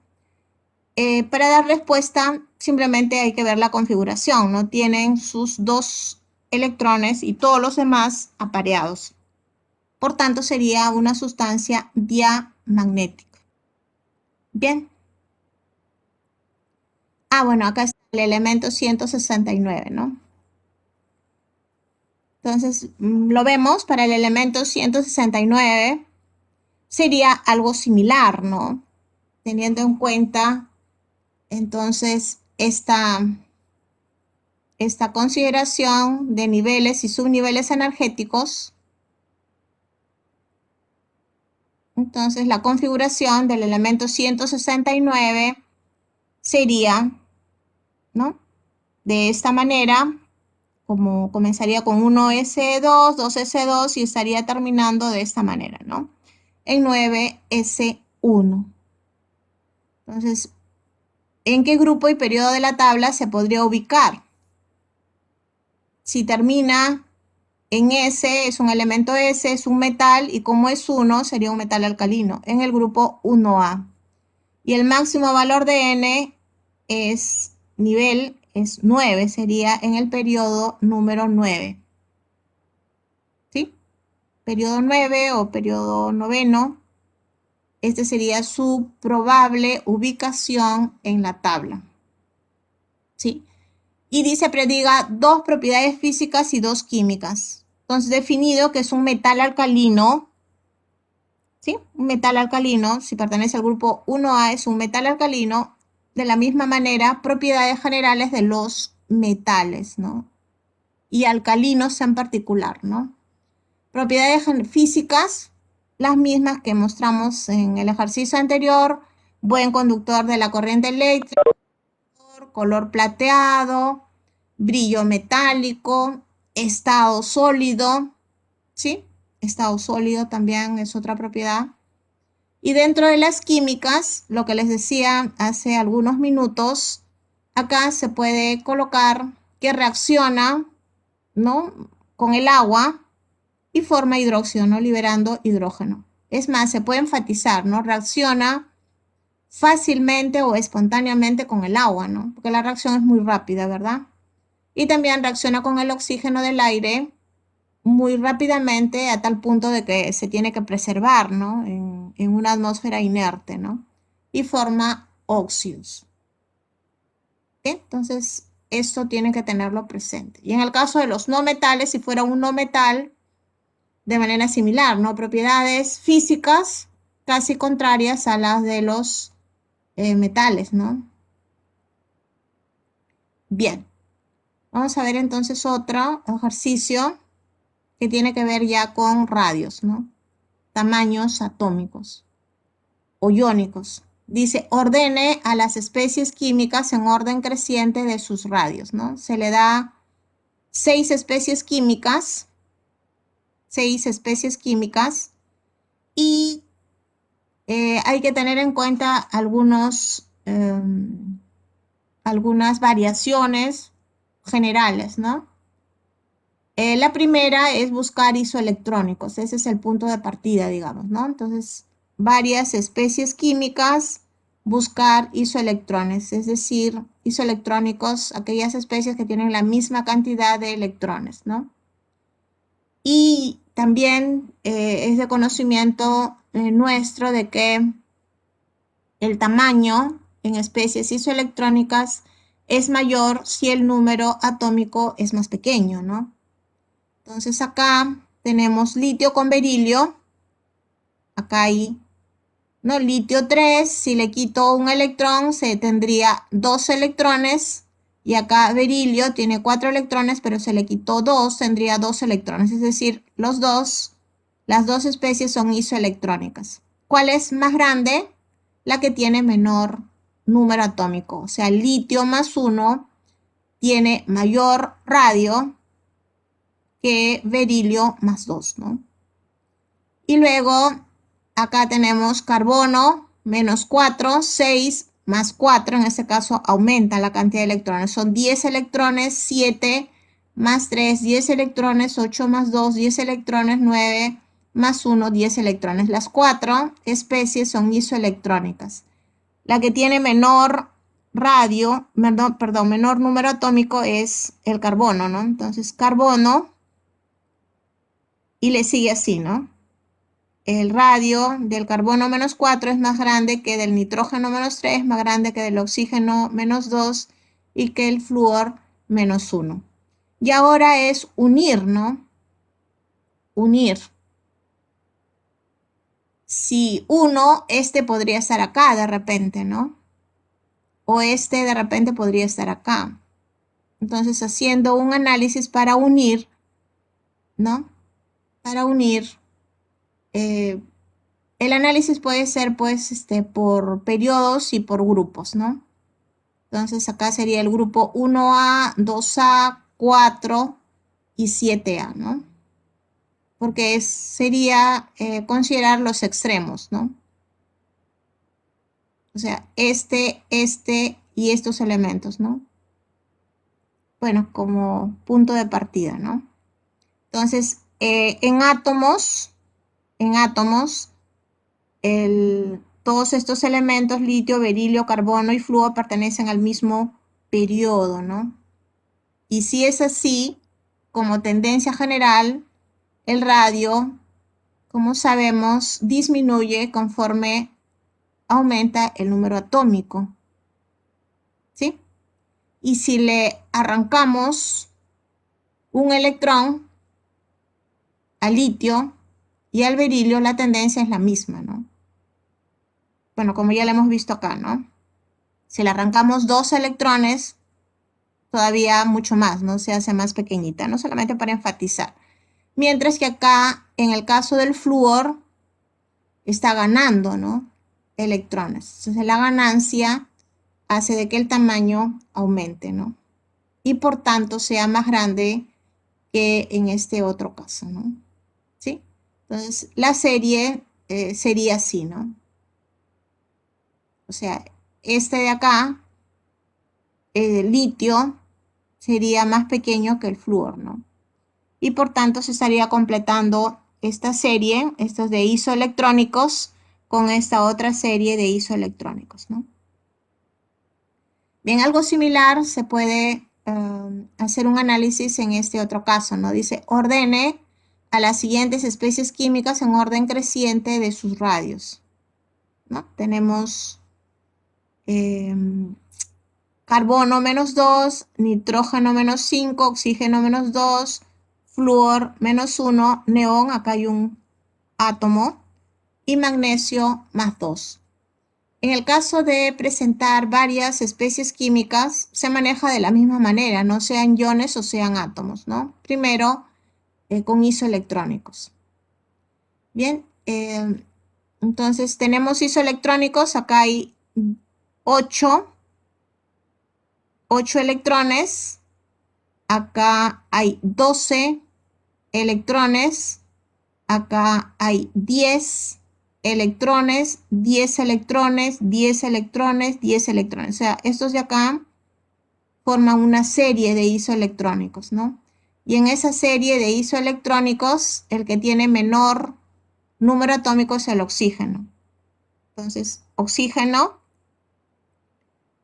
Para dar respuesta, simplemente hay que ver la configuración, ¿no? Tienen sus 2 electrones y todos los demás apareados. Por tanto, sería una sustancia diamagnética. Bien. Ah, bueno, acá está el elemento 169, ¿no? Entonces, lo vemos para el elemento 169. Sería algo similar, ¿no? Teniendo en cuenta, entonces, esta consideración de niveles y subniveles energéticos. Entonces, la configuración del elemento 169 sería, ¿no? De esta manera, como comenzaría con 1s2, 2s2 y estaría terminando de esta manera, ¿no? En 9s1. Entonces, ¿en qué grupo y periodo de la tabla se podría ubicar? Si termina en S, es un elemento S, es un metal, y como es 1, sería un metal alcalino, en el grupo 1A. Y el máximo valor de N es nivel, es 9, sería en el periodo número 9. ¿Sí? Periodo 9 o periodo noveno. Este sería su probable ubicación en la tabla. ¿Sí? Y dice, prediga 2 propiedades físicas y 2 químicas. Entonces, definido que es un metal alcalino, ¿sí? Un metal alcalino, si pertenece al grupo 1A, es un metal alcalino. De la misma manera, propiedades generales de los metales, ¿no? Y alcalinos en particular, ¿no? Propiedades físicas, las mismas que mostramos en el ejercicio anterior: buen conductor de la corriente eléctrica, color plateado, brillo metálico, estado sólido, ¿sí? Estado sólido también es otra propiedad. Y dentro de las químicas, lo que les decía hace algunos minutos, acá se puede colocar que reacciona, ¿no? Con el agua y forma hidróxido, ¿no? Liberando hidrógeno. Es más, se puede enfatizar, ¿no? Reacciona fácilmente o espontáneamente con el agua, ¿no? Porque la reacción es muy rápida, ¿verdad? Y también reacciona con el oxígeno del aire muy rápidamente, a tal punto de que se tiene que preservar, ¿no? En una atmósfera inerte, ¿no? Y forma óxidos. ¿Sí? Entonces, esto tienen que tenerlo presente. Y en el caso de los no metales, si fuera un no metal, de manera similar, ¿no? Propiedades físicas casi contrarias a las de los metales, ¿no? Bien. Vamos a ver entonces otro ejercicio que tiene que ver ya con radios, ¿no? Tamaños atómicos o iónicos. Dice, ordene a las especies químicas en orden creciente de sus radios, ¿no? Se le da 6 especies químicas, 6 especies químicas, y hay que tener en cuenta algunas variaciones generales, ¿no? La primera es buscar isoelectrónicos, ese es el punto de partida, digamos, ¿no? Entonces, varias especies químicas, buscar isoelectrones, es decir, isoelectrónicos, aquellas especies que tienen la misma cantidad de electrones, ¿no? Y también es de conocimiento nuestro de que el tamaño en especies isoelectrónicas es mayor si el número atómico es más pequeño, ¿no? Entonces acá tenemos litio con berilio. Acá hay, ¿no? Litio 3, si le quito un electrón, se tendría 2 electrones. Y acá berilio tiene 4 electrones, pero se le quitó 2, tendría 2 electrones. Es decir, las dos especies son isoelectrónicas. ¿Cuál es más grande? La que tiene menor número atómico. O sea, litio más 1 tiene mayor radio que berilio más 2, ¿no? Y luego acá tenemos carbono menos 4, 6 más 4, en este caso aumenta la cantidad de electrones. Son 10 electrones, 7 más 3, 10 electrones, 8 más 2, 10 electrones, 9 más 1, 10 electrones. Las 4 especies son isoelectrónicas. La que tiene menor radio, menor número atómico es el carbono, ¿no? Entonces, carbono, y le sigue así, ¿no? El radio del carbono menos 4 es más grande que del nitrógeno menos 3, más grande que del oxígeno menos 2 y que el flúor menos 1. Y ahora es unir, ¿no? Unir. Si uno, este podría estar acá de repente, ¿no? O este de repente podría estar acá. Entonces, haciendo un análisis para unir, ¿no? Para unir, el análisis puede ser, pues, por periodos y por grupos, ¿no? Entonces, acá sería el grupo 1A, 2A, 4 y 7A, ¿no? Porque sería considerar los extremos, ¿no? O sea, este y estos elementos, ¿no? Bueno, como punto de partida, ¿no? Entonces, en átomos, todos estos elementos, litio, berilio, carbono y flúor, pertenecen al mismo periodo, ¿no? Y si es así, como tendencia general, el radio, como sabemos, disminuye conforme aumenta el número atómico, ¿sí? Y si le arrancamos un electrón al litio y al berilio, la tendencia es la misma, ¿no? Bueno, como ya lo hemos visto acá, ¿no? Si le arrancamos 2 electrones, todavía mucho más, ¿no? Se hace más pequeñita, no solamente para enfatizar. Mientras que acá, en el caso del flúor, está ganando, ¿no? Electrones. Entonces, la ganancia hace de que el tamaño aumente, ¿no? Y por tanto sea más grande que en este otro caso, ¿no? ¿Sí? Entonces, la serie sería así, ¿no? O sea, este de acá, el litio, sería más pequeño que el flúor, ¿no? Y por tanto se estaría completando esta serie, estos de isoelectrónicos, con esta otra serie de isoelectrónicos, ¿no? Bien, algo similar se puede hacer un análisis en este otro caso, ¿no? Dice, ordene a las siguientes especies químicas en orden creciente de sus radios, ¿no? Tenemos carbono menos 2, nitrógeno menos 5, oxígeno menos 2, flúor menos 1, neón, acá hay un átomo, y magnesio más 2. En el caso de presentar varias especies químicas, se maneja de la misma manera, no sean iones o sean átomos, ¿no? Primero, con isoelectrónicos. Bien, entonces tenemos isoelectrónicos, acá hay 8 electrones, acá hay 12 electrones, acá hay 10 electrones, 10 electrones, 10 electrones, 10 electrones. O sea, estos de acá forman una serie de isoelectrónicos, ¿no? Y en esa serie de isoelectrónicos, el que tiene menor número atómico es el oxígeno. Entonces, oxígeno,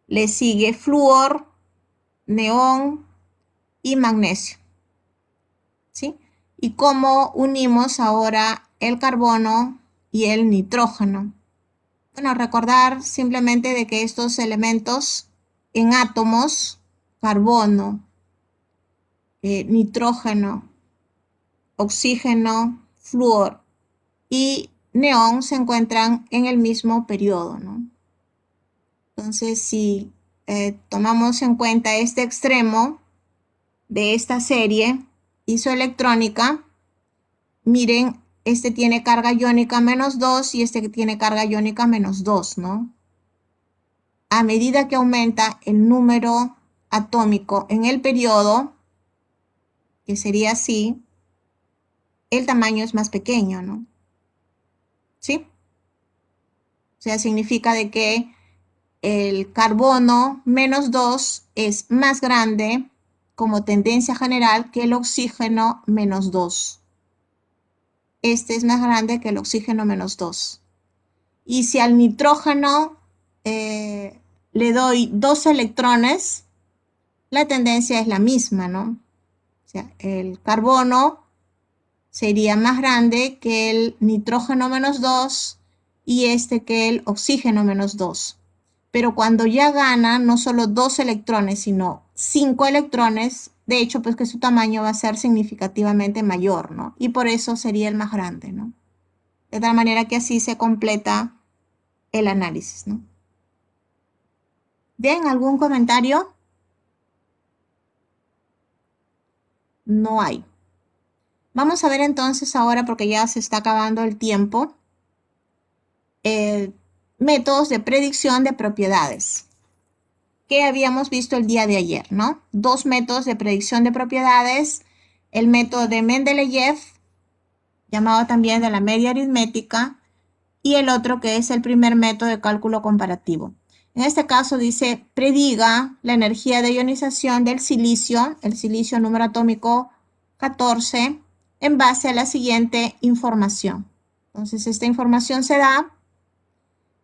le sigue flúor, neón y magnesio, ¿sí? ¿Y cómo unimos ahora el carbono y el nitrógeno? Bueno, recordar simplemente de que estos elementos en átomos, carbono, nitrógeno, oxígeno, flúor y neón se encuentran en el mismo periodo, ¿no? Entonces, si tomamos en cuenta este extremo de esta serie isoelectrónica, miren, este tiene carga iónica menos 2 y este que tiene carga iónica menos 2, ¿no? A medida que aumenta el número atómico en el periodo, que sería así, el tamaño es más pequeño, ¿no? ¿Sí? O sea, significa de que el carbono -2 es más grande como tendencia general que el oxígeno -2. Este es más grande que el oxígeno -2. Y si al nitrógeno le doy 2 electrones, la tendencia es la misma, ¿no? O sea, el carbono sería más grande que el nitrógeno -2 y este que el oxígeno -2. Pero cuando ya gana no solo 2 electrones, sino 5 electrones, de hecho, pues que su tamaño va a ser significativamente mayor, ¿no? Y por eso sería el más grande, ¿no? De tal manera que así se completa el análisis, ¿no? Bien, ¿algún comentario? No hay. Vamos a ver entonces ahora, porque ya se está acabando el tiempo, métodos de predicción de propiedades que habíamos visto el día de ayer, ¿no? 2 métodos de predicción de propiedades, el método de Mendeleev, llamado también de la media aritmética, y el otro que es el primer método de cálculo comparativo. En este caso dice, prediga la energía de ionización del silicio, el silicio número atómico 14, en base a la siguiente información. Entonces, esta información se da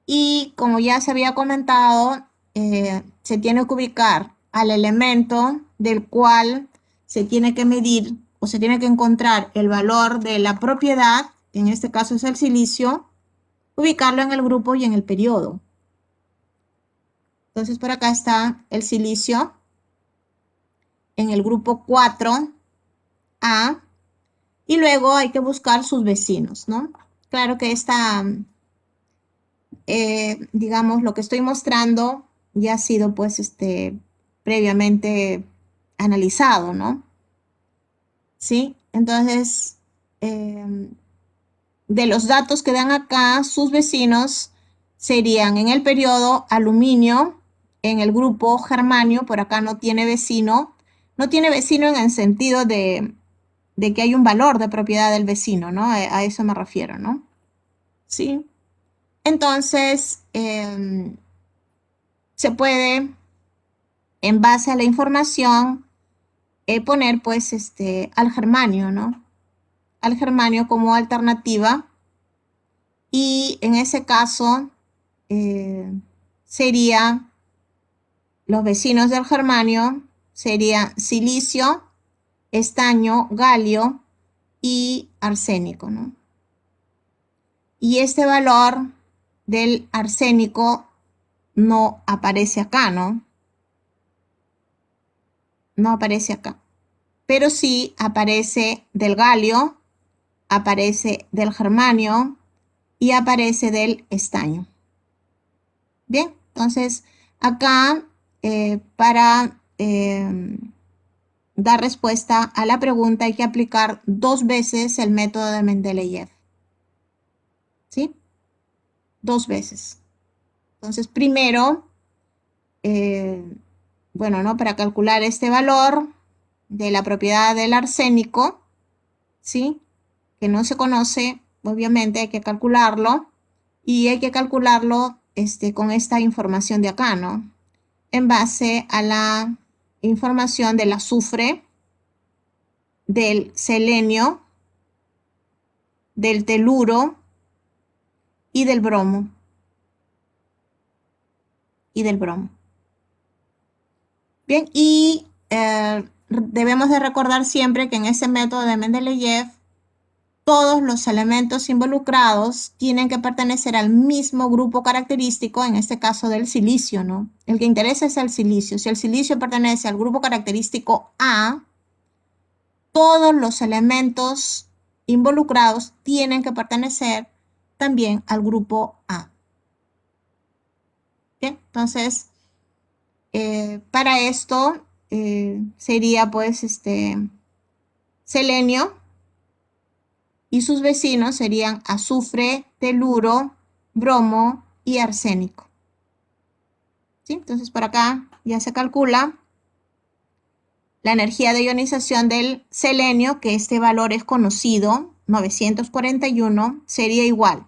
y como ya se había comentado, se tiene que ubicar al elemento del cual se tiene que medir o se tiene que encontrar el valor de la propiedad, que en este caso es el silicio, ubicarlo en el grupo y en el periodo. Entonces, por acá está el silicio en el grupo 4A y luego hay que buscar sus vecinos, ¿no? Claro que esta, digamos, lo que estoy mostrando ya ha sido, pues, previamente analizado, ¿no? ¿Sí? Entonces, de los datos que dan acá, sus vecinos serían en el periodo aluminio, en el grupo germanio, por acá no tiene vecino en el sentido de que hay un valor de propiedad del vecino, ¿no? A eso me refiero, ¿no? Sí. Entonces, se puede, en base a la información, poner, pues, al germanio, ¿no? Al germanio como alternativa. Y en ese caso, sería, los vecinos del germanio serían silicio, estaño, galio y arsénico, ¿no? Y este valor del arsénico no aparece acá, ¿no? No aparece acá. Pero sí aparece del galio, aparece del germanio y aparece del estaño. Bien, entonces acá para dar respuesta a la pregunta hay que aplicar 2 veces el método de Mendeleev. ¿Sí? 2 veces. Entonces primero, bueno, ¿no? Para calcular este valor de la propiedad del arsénico, ¿sí? Que no se conoce, obviamente hay que calcularlo y hay que calcularlo con esta información de acá, ¿no? En base a la información del azufre, del selenio, del teluro y del bromo. Bien, y debemos de recordar siempre que en ese método de Mendeleev todos los elementos involucrados tienen que pertenecer al mismo grupo característico, en este caso del silicio, ¿no? El que interesa es el silicio. Si el silicio pertenece al grupo característico A, todos los elementos involucrados tienen que pertenecer también al grupo A. Bien, entonces, para esto sería pues selenio y sus vecinos serían azufre, teluro, bromo y arsénico. ¿Sí? Entonces por acá ya se calcula la energía de ionización del selenio, que este valor es conocido, 941, sería igual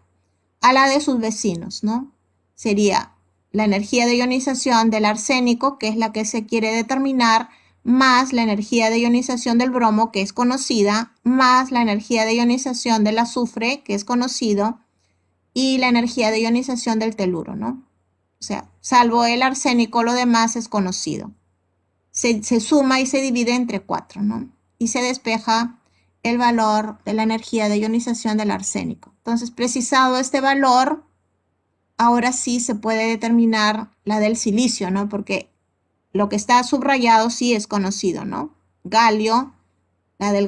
a la de sus vecinos, ¿no? Sería la energía de ionización del arsénico, que es la que se quiere determinar, más la energía de ionización del bromo, que es conocida, más la energía de ionización del azufre, que es conocido, y la energía de ionización del teluro, ¿no? O sea, salvo el arsénico, lo demás es conocido. Se suma y se divide entre 4, ¿no? Y se despeja el valor de la energía de ionización del arsénico. Entonces, precisado este valor, ahora sí se puede determinar la del silicio, ¿no? Porque lo que está subrayado sí es conocido, ¿no? Galio, la del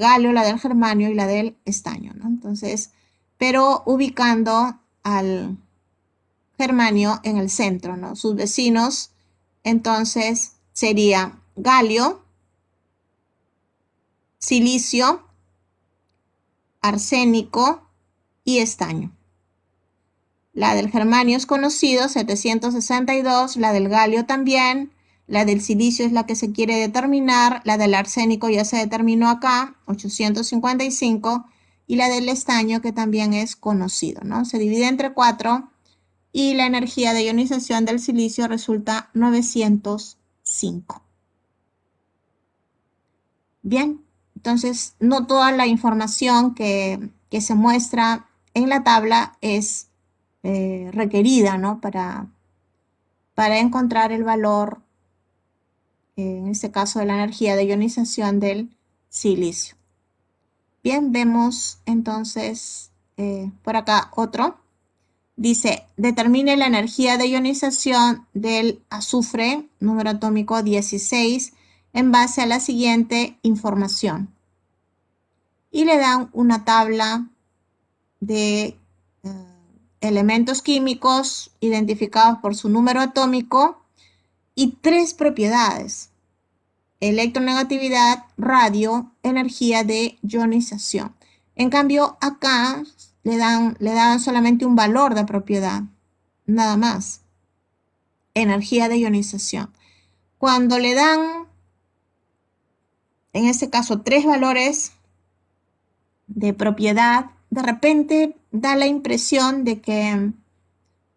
germanio y la del estaño, ¿no? Entonces, pero ubicando al germanio en el centro, ¿no? Sus vecinos, entonces, sería galio, silicio, arsénico y estaño. La del germanio es conocido, 762, la del galio también, la del silicio es la que se quiere determinar, la del arsénico ya se determinó acá, 855, y la del estaño que también es conocido, ¿no? Se divide entre 4 y la energía de ionización del silicio resulta 905. Bien, entonces no toda la información que se muestra en la tabla es requerida, ¿no? Para encontrar el valor, en este caso de la energía de ionización del silicio. Bien, vemos entonces por acá otro. Dice, determine la energía de ionización del azufre, número atómico 16, en base a la siguiente información. Y le dan una tabla de elementos químicos identificados por su número atómico y 3 propiedades: electronegatividad, radio, energía de ionización. En cambio, acá le dan solamente un valor de propiedad, nada más, energía de ionización. Cuando le dan, en este caso, 3 valores de propiedad, de repente da la impresión de que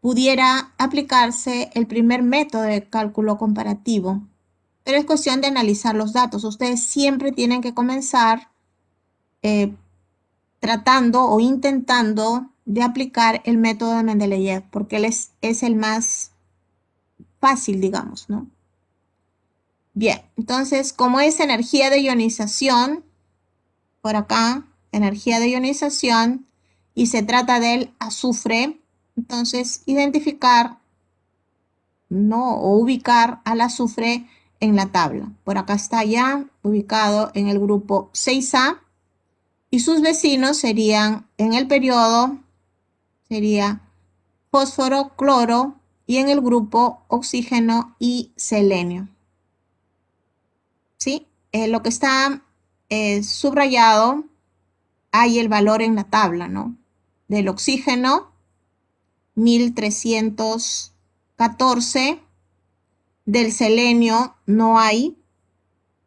pudiera aplicarse el primer método de cálculo comparativo, pero es cuestión de analizar los datos. Ustedes siempre tienen que comenzar tratando o intentando de aplicar el método de Mendeleev, porque él es el más fácil, digamos, ¿no? Bien, entonces, como es energía de ionización, por acá, energía de ionización, y se trata del azufre, entonces identificar, ¿no? O ubicar al azufre en la tabla. Por acá está ya ubicado en el grupo 6A y sus vecinos serían en el periodo, sería fósforo, cloro y en el grupo oxígeno y selenio. ¿Sí? Lo que está subrayado, hay el valor en la tabla, ¿no? Del oxígeno, 1314. Del selenio no hay,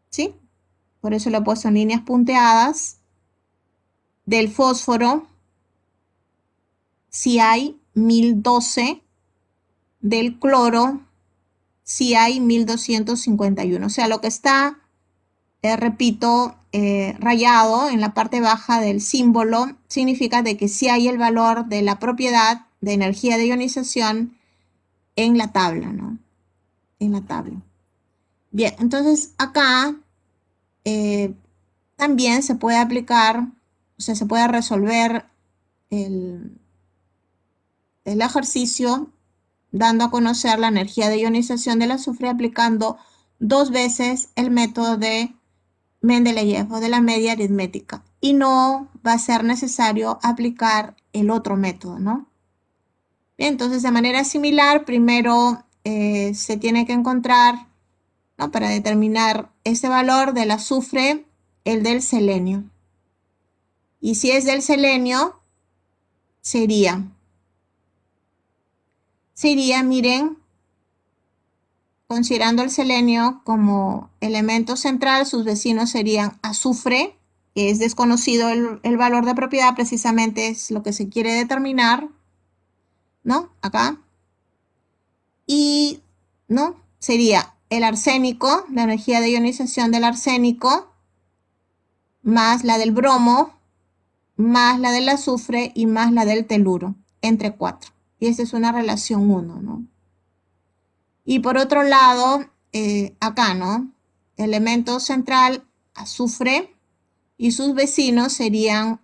¿sí? Por eso lo he puesto en líneas punteadas. Del fósforo, sí hay 1012. Del cloro, sí hay 1251. O sea, lo que está, repito, rayado en la parte baja del símbolo, significa de que sí hay el valor de la propiedad de energía de ionización en la tabla, ¿no? En la tabla. Bien, entonces acá también se puede aplicar, o sea, se puede resolver el ejercicio dando a conocer la energía de ionización del azufre aplicando 2 veces el método de Mendeleev o de la media aritmética. Y no va a ser necesario aplicar el otro método, ¿no? Bien, entonces, de manera similar, primero se tiene que encontrar, ¿no? Para determinar ese valor del azufre, el del selenio. Y si es del selenio, sería, miren, considerando el selenio como elemento central, sus vecinos serían azufre, que es desconocido el valor de propiedad, precisamente es lo que se quiere determinar, ¿no? Acá. Y, ¿no? Sería el arsénico, la energía de ionización del arsénico, más la del bromo, más la del azufre y más la del teluro, entre 4. Y esta es una relación 1, ¿no? Y por otro lado, acá, ¿no? Elemento central, azufre, y sus vecinos serían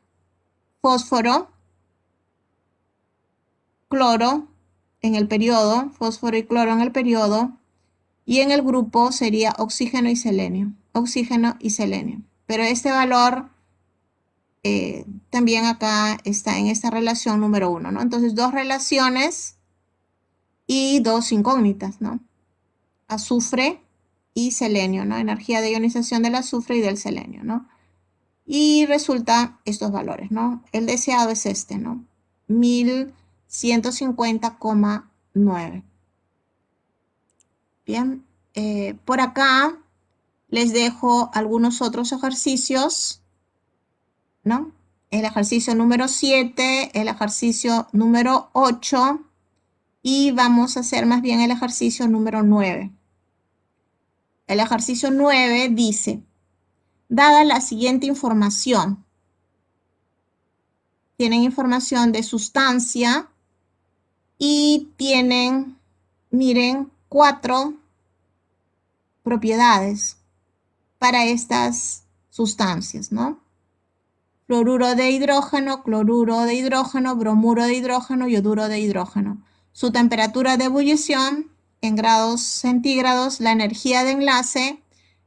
fósforo, cloro en el periodo, fósforo y cloro en el periodo, y en el grupo sería oxígeno y selenio, Pero este valor también acá está en esta relación número 1, ¿no? Entonces, 2 relaciones y 2 incógnitas, ¿no? Azufre y selenio, ¿no? Energía de ionización del azufre y del selenio, ¿no? Y resulta estos valores, ¿no? El deseado es este, ¿no? 1150,9. Bien, por acá les dejo algunos otros ejercicios, ¿no? El ejercicio número 7, el ejercicio número 8 y vamos a hacer más bien el ejercicio número 9. El ejercicio 9 dice, dada la siguiente información, tienen información de sustancia y tienen, miren, 4 propiedades para estas sustancias, ¿no? Fluoruro de hidrógeno, cloruro de hidrógeno, bromuro de hidrógeno, yoduro de hidrógeno. Su temperatura de ebullición en grados centígrados, la energía de enlace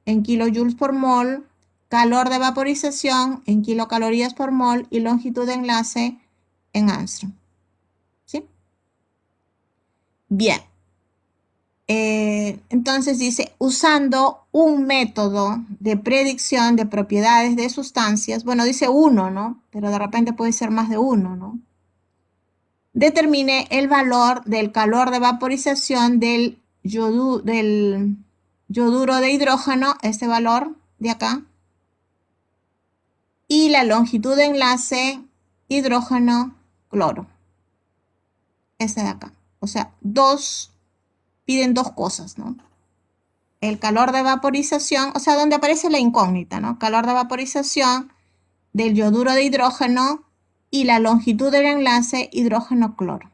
en kilojoules por mol, calor de vaporización en kilocalorías por mol y longitud de enlace en Armstrong. ¿Sí? Bien. Entonces dice, usando un método de predicción de propiedades de sustancias, bueno, dice 1, ¿no? Pero de repente puede ser más de 1, ¿no? Determine el valor del calor de vaporización del yoduro de hidrógeno, este valor de acá, y la longitud de enlace hidrógeno-cloro, este de acá. O sea, piden 2 cosas, ¿no? El calor de vaporización, o sea, donde aparece la incógnita, ¿no? Calor de vaporización del yoduro de hidrógeno y la longitud del enlace hidrógeno-cloro.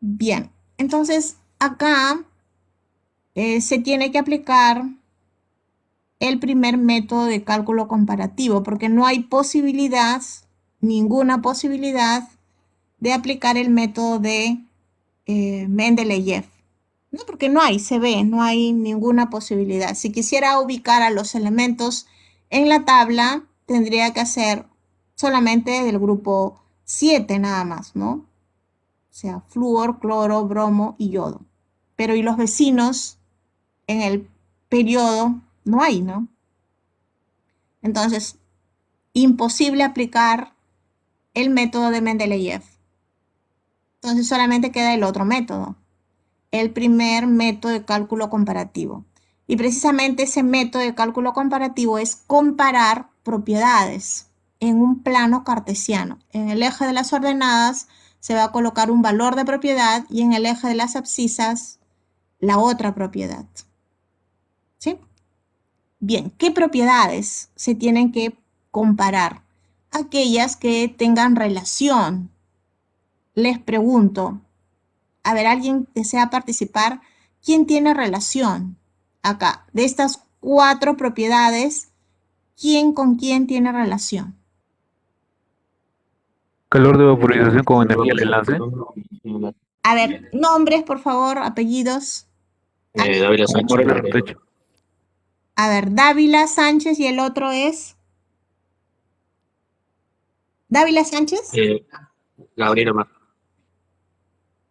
Bien, entonces acá se tiene que aplicar el primer método de cálculo comparativo porque no hay posibilidad, ninguna posibilidad de aplicar el método de Mendeleev. No, porque no hay, se ve, no hay ninguna posibilidad. Si quisiera ubicar a los elementos en la tabla, tendría que hacer solamente del grupo 7 nada más, ¿no? O sea, flúor, cloro, bromo y yodo. Pero ¿y los vecinos en el periodo? No hay, ¿no? Entonces, imposible aplicar el método de Mendeleev. Entonces solamente queda el otro método, el primer método de cálculo comparativo. Y precisamente ese método de cálculo comparativo es comparar propiedades en un plano cartesiano. En el eje de las ordenadas se va a colocar un valor de propiedad y en el eje de las abscisas la otra propiedad. ¿Sí? Bien, ¿qué propiedades se tienen que comparar? Aquellas que tengan relación. Les pregunto, a ver, ¿alguien desea participar? ¿Quién tiene relación acá? De estas 4 propiedades, ¿quién con quién tiene relación? Calor de vaporización con energía de enlace. A ver, nombres, por favor, apellidos. Dávila Sánchez. A ver, Dávila Sánchez y el otro es... ¿Dávila Sánchez? Gabriela Mar.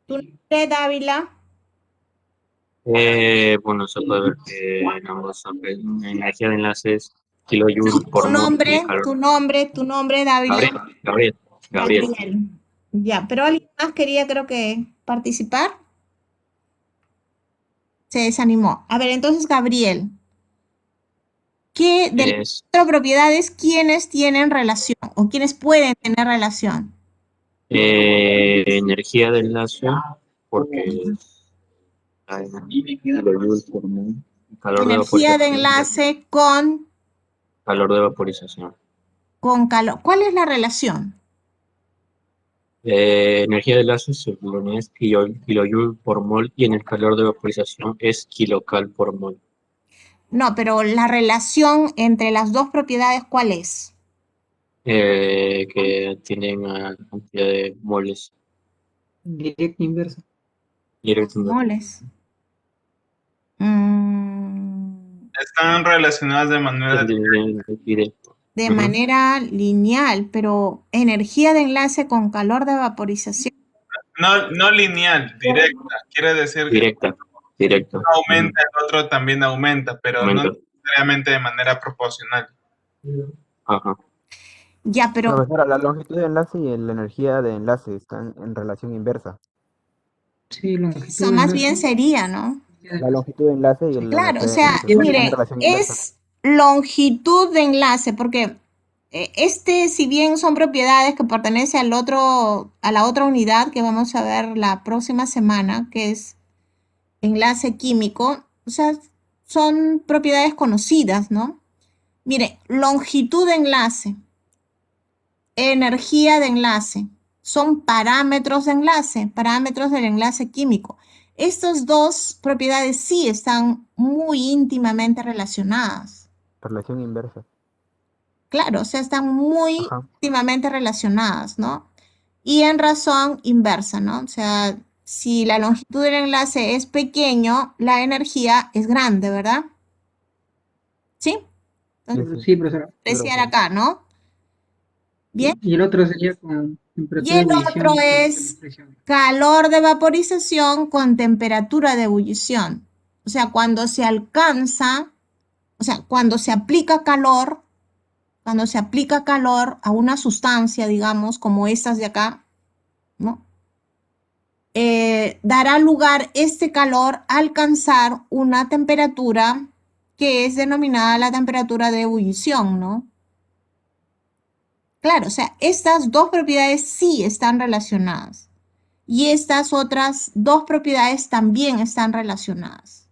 ¿Tu nombre, Dávila? Bueno, se puede ver que en ambos energía de enlaces kilojoules por mol y calor. Tu nombre, Dávila. Gabriel. Ya, pero alguien más quería, creo que, participar. Se desanimó. A ver, entonces, Gabriel, ¿qué de las Es cuatro propiedades, quiénes tienen relación o quiénes pueden tener relación? energía de enlace, porque hay kilojoules por mol, calor de Energía de vaporización, enlace calor de vaporización. con calor. ¿Cuál es la relación? Energía de enlace según es kilojoule por mol y en el calor de vaporización es kilocal por mol. No, pero la relación entre las dos propiedades, ¿cuál es? Que tienen cantidad de moles Directo inverso. directo. Moles. Están relacionadas de manera Directo. De Ujú. manera lineal, pero energía de enlace con calor de vaporización. no lineal, directa. Quiere decir que Directa. Directo. aumenta, el otro también aumenta, pero no Aumento. necesariamente de manera proporcional. Ajá. Ya, pero Profesora, la longitud de enlace y la energía de enlace están en relación inversa. Sí, longitud eso de más enlace. bien sería, ¿no? La longitud de enlace y la Claro, o energía de sea, enlace están en mire, relación inversa. es longitud de enlace, porque si bien son propiedades que pertenecen a la otra unidad que vamos a ver la próxima semana, que es enlace químico, o sea, son propiedades conocidas, ¿no? Mire, longitud de enlace, energía de enlace, son parámetros de enlace, parámetros del enlace químico. Estas dos propiedades sí están muy íntimamente relacionadas. Relación inversa. Claro, o sea, están muy Ajá. íntimamente relacionadas, ¿no? Y en razón inversa, ¿no? O sea, si la longitud del enlace es pequeño, la energía es grande, ¿verdad? ¿Sí? Entonces, Sí. Sí, profesora. apreciar acá, ¿no? Bien. Y el otro sería con Y temperatura de el otro ebullición. es calor de vaporización con temperatura de ebullición. O sea, cuando se alcanza, o sea, cuando se aplica calor a una sustancia, digamos, como estas de acá, ¿no? Dará lugar este calor a alcanzar una temperatura que es denominada la temperatura de ebullición, ¿no? Claro, o sea, estas dos propiedades sí están relacionadas. Y estas otras dos propiedades también están relacionadas.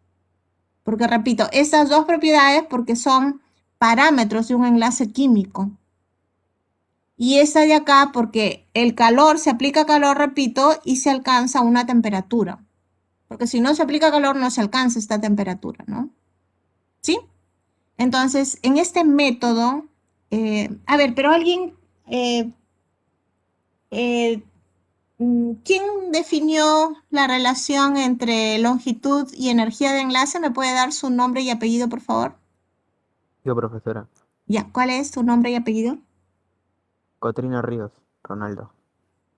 Porque repito, estas dos propiedades porque son parámetros de un enlace químico. Y esta de acá porque el calor, se aplica calor, repito, y se alcanza una temperatura. Porque si no se aplica calor, no se alcanza esta temperatura, ¿no? ¿Sí? Entonces, en este método, a ver, pero alguien, ¿quién definió la relación entre longitud y energía de enlace? ¿Me puede dar su nombre y apellido, por favor? Yo, profesora. Ya, ¿cuál es tu nombre y apellido? Cotrina Ríos, Ronaldo.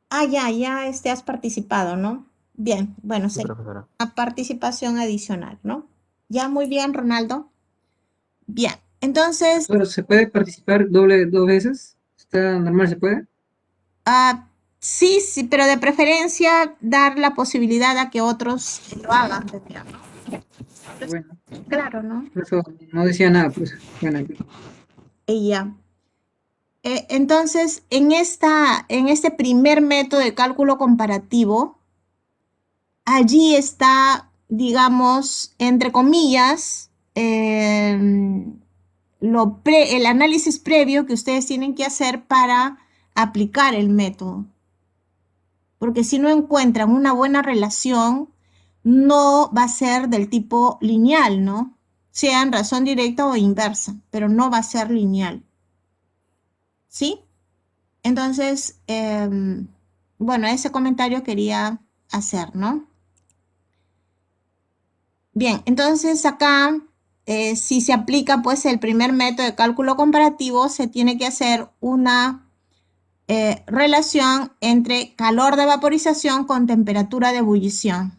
Ah, ya has participado, ¿no? Bien, bueno, Sí, sería profesora. una participación adicional, ¿no? Ya, muy bien, Ronaldo. Bien, entonces, Profesora, ¿se puede participar dos veces? ¿Está normal? ¿Se puede? sí, pero de preferencia dar la posibilidad a que otros lo hagan, ¿no? Bueno, Claro, ¿no? por eso no decía nada, pues. Bueno, Y ya. Entonces, en este primer método de cálculo comparativo, allí está, digamos, entre comillas, el análisis previo que ustedes tienen que hacer para aplicar el método. Porque si no encuentran una buena relación, no va a ser del tipo lineal, ¿no? Sea en razón directa o inversa, pero no va a ser lineal. ¿Sí? Entonces, bueno, ese comentario quería hacer, ¿no? Bien, entonces acá, si se aplica pues el primer método de cálculo comparativo, se tiene que hacer una relación entre calor de vaporización con temperatura de ebullición.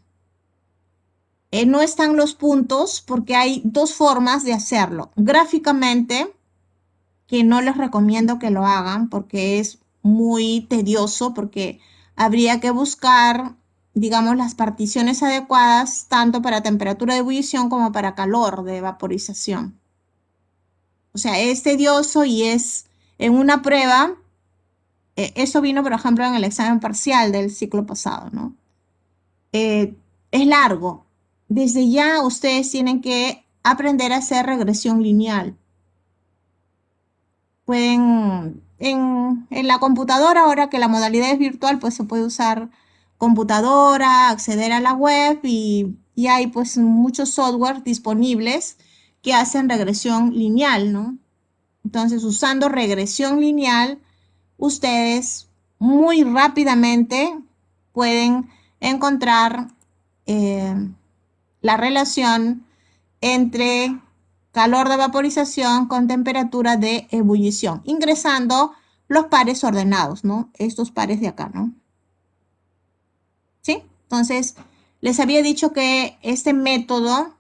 No están los puntos porque hay dos formas de hacerlo. Gráficamente, que no les recomiendo que lo hagan porque es muy tedioso, porque habría que buscar digamos, las particiones adecuadas tanto para temperatura de ebullición como para calor de vaporización. O sea, es tedioso y es en una prueba, eso vino, por ejemplo, en el examen parcial del ciclo pasado, ¿no? Es largo. Desde ya ustedes tienen que aprender a hacer regresión lineal. Pueden, en la computadora, ahora que la modalidad es virtual, pues se puede usar computadora, acceder a la web y hay pues muchos software disponibles que hacen regresión lineal, ¿no? Entonces, usando regresión lineal, ustedes muy rápidamente pueden encontrar la relación entre calor de vaporización con temperatura de ebullición, ingresando los pares ordenados, ¿no? Estos pares de acá, ¿no? ¿Sí? Entonces, les había dicho que este método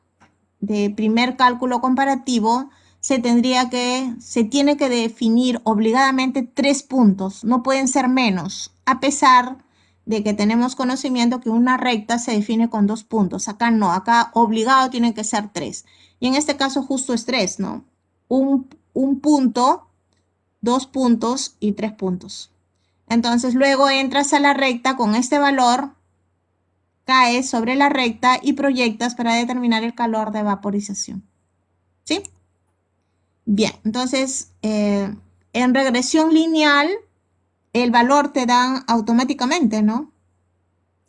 de primer cálculo comparativo se tiene que definir obligadamente 3 puntos, no pueden ser menos, a pesar de que tenemos conocimiento que una recta se define con 2 puntos. Acá no, acá obligado tienen que ser 3. Y en este caso justo es 3, ¿no? Un punto, 2 puntos y 3 puntos. Entonces luego entras a la recta con este valor, caes sobre la recta y proyectas para determinar el calor de vaporización. ¿Sí? Bien, entonces en regresión lineal el valor te dan automáticamente, ¿no?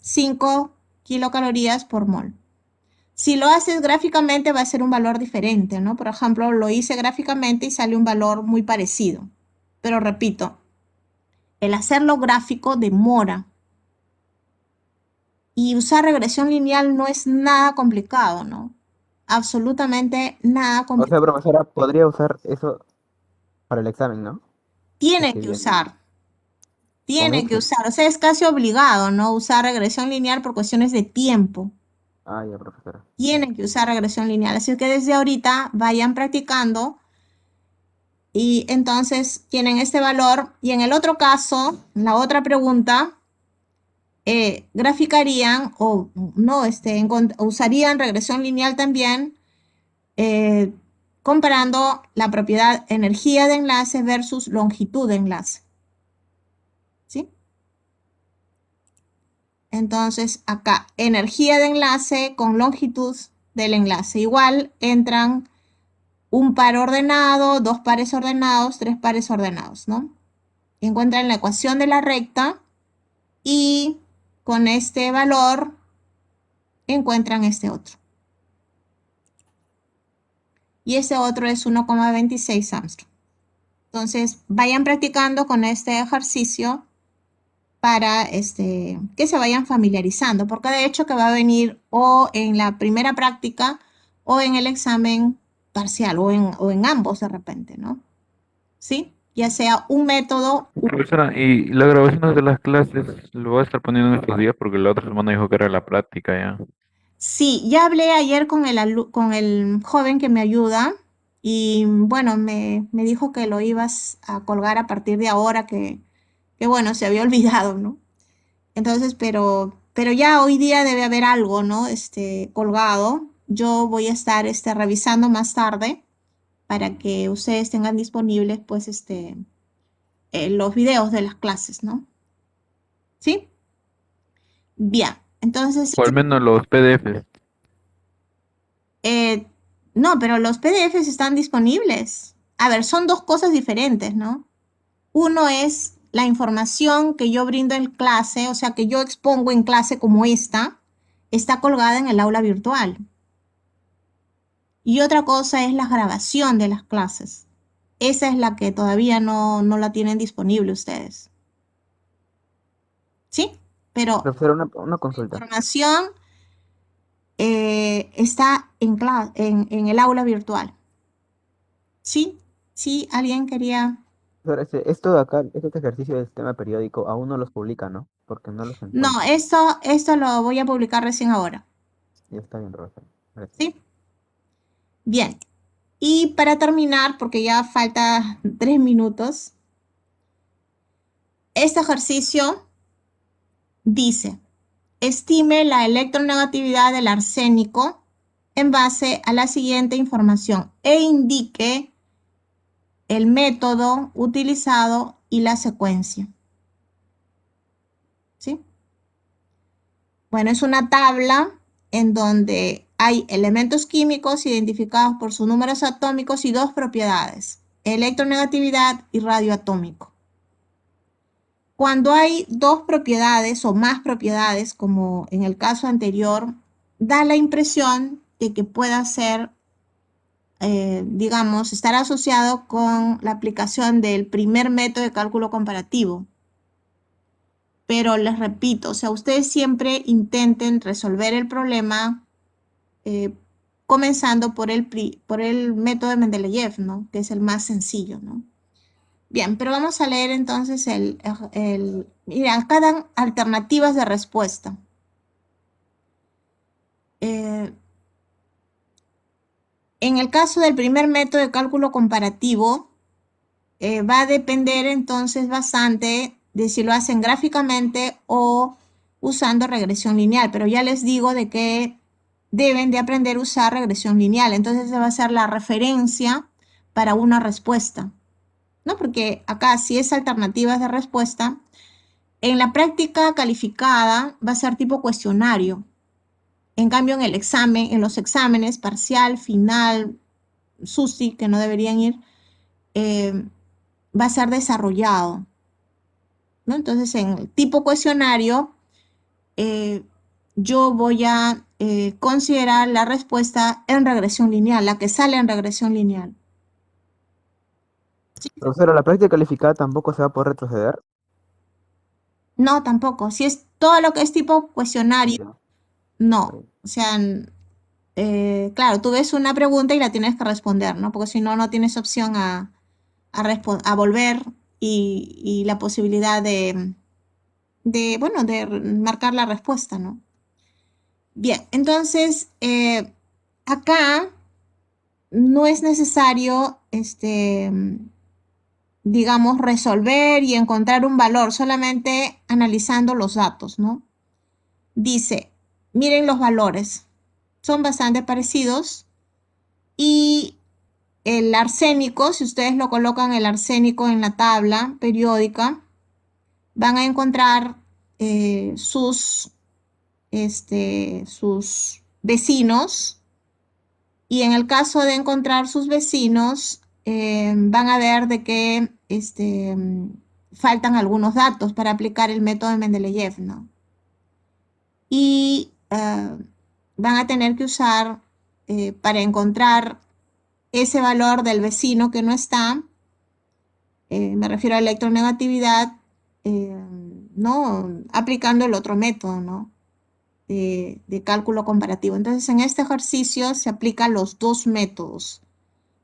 5 kilocalorías por mol. Si lo haces gráficamente va a ser un valor diferente, ¿no? Por ejemplo, lo hice gráficamente y sale un valor muy parecido. Pero repito, el hacerlo gráfico demora. Y usar regresión lineal no es nada complicado, ¿no? Absolutamente nada O complicado. sea, profesora, podría usar eso para el examen, ¿no? Tienen Estoy que viendo. usar. Con Tienen que Excel. usar, o sea, es casi obligado, ¿no? Usar regresión lineal por cuestiones de tiempo. Ah, ya, profesora. Tienen que usar regresión lineal. Así que desde ahorita vayan practicando y entonces tienen este valor. Y en el otro caso, en la otra pregunta, graficarían o no, usarían regresión lineal también, comparando la propiedad energía de enlace versus longitud de enlace. ¿Sí? Entonces, acá, energía de enlace con longitud del enlace. Igual entran un par ordenado, 2 pares ordenados, 3 pares ordenados, ¿no? Encuentran la ecuación de la recta y con este valor encuentran este otro. Y este otro es 1,26 Armstrong. Entonces, vayan practicando con este ejercicio para que se vayan familiarizando, porque de hecho que va a venir o en la primera práctica o en el examen parcial o en ambos de repente, ¿no? ¿Sí? Ya sea un método. Profesora, y la grabación de las clases lo voy a estar poniendo en estos días porque la otra semana dijo que era la práctica ya. Sí, ya hablé ayer con con el joven que me ayuda y bueno, me dijo que lo ibas a colgar a partir de ahora que bueno, se había olvidado, ¿no? Entonces, pero ya hoy día debe haber algo, ¿no? Colgado. Yo voy a estar revisando más tarde para que ustedes tengan disponibles, pues, los videos de las clases, ¿no? ¿Sí? Bien. Entonces, O al menos los PDFs. eh, no, pero los PDFs están disponibles. A ver, son dos cosas diferentes, ¿no? Uno es la información que yo brindo en clase, o sea, que yo expongo en clase como esta, está colgada en el aula virtual. Y otra cosa es la grabación de las clases. Esa es la que todavía no la tienen disponible ustedes. ¿Sí? Pero Profesora, una la consulta. información está en el aula virtual. ¿Sí? ¿Sí? ¿Alguien quería? Profesora, esto de acá, este ejercicio del sistema periódico, aún no los publica, ¿no? Porque no los No, encuentro. esto lo voy a publicar recién ahora. Ya está bien, profesora. Gracias. ¿Sí? Bien. Y para terminar, porque ya falta 3 minutos, este ejercicio dice, estime la electronegatividad del arsénico en base a la siguiente información e indique el método utilizado y la secuencia. ¿Sí? Bueno, es una tabla en donde hay elementos químicos identificados por sus números atómicos y dos propiedades, electronegatividad y radioatómico. Cuando hay dos propiedades o más propiedades, como en el caso anterior, da la impresión de que pueda ser, digamos, estar asociado con la aplicación del primer método de cálculo comparativo. Pero les repito, o sea, ustedes siempre intenten resolver el problema comenzando por el método de Mendeleev, ¿no? Que es el más sencillo, ¿no? Bien, pero vamos a leer entonces mira, acá dan alternativas de respuesta. En el caso del primer método de cálculo comparativo, va a depender entonces bastante de si lo hacen gráficamente o usando regresión lineal, pero ya les digo de que deben de aprender a usar regresión lineal, entonces esa va a ser la referencia para una respuesta, ¿no? Porque acá si es alternativas de respuesta, en la práctica calificada va a ser tipo cuestionario. En cambio, en el examen, en los exámenes parcial, final, SUSI, que no deberían ir, va a ser desarrollado, ¿no? Entonces, en el tipo cuestionario, yo voy a considerar la respuesta en regresión lineal, la que sale en regresión lineal. Profesora, ¿la práctica calificada tampoco se va a poder retroceder? No, tampoco. Si es todo lo que es tipo cuestionario, Ya. no. O sea, claro, tú ves una pregunta y la tienes que responder, ¿no? Porque si no, no tienes opción a volver y la posibilidad bueno, de marcar la respuesta, ¿no? Bien, entonces, acá no es necesario, digamos, resolver y encontrar un valor, solamente analizando los datos, ¿no? Dice, miren los valores, son bastante parecidos y el arsénico, si ustedes lo colocan el arsénico en la tabla periódica, van a encontrar sus vecinos y en el caso de encontrar sus vecinos, van a ver de que faltan algunos datos para aplicar el método de Mendeleev, ¿no? Y van a tener que usar para encontrar ese valor del vecino que no está, me refiero a electronegatividad, ¿no? Aplicando el otro método, ¿no? De cálculo comparativo. Entonces, en este ejercicio se aplican los dos métodos,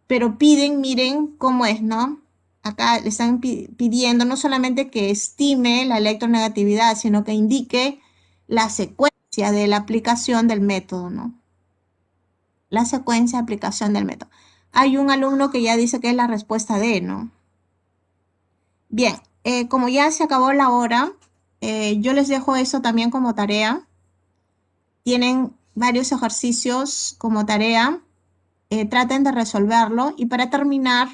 pero piden, miren cómo es, ¿no? Acá le están pidiendo no solamente que estime la electronegatividad, sino que indique la secuencia de la aplicación del método, ¿no? La secuencia de aplicación del método. Hay un alumno que ya dice que es la respuesta D, ¿no? Bien, como ya se acabó la hora, yo les dejo eso también como tarea. Tienen varios ejercicios como tarea, traten de resolverlo y para terminar,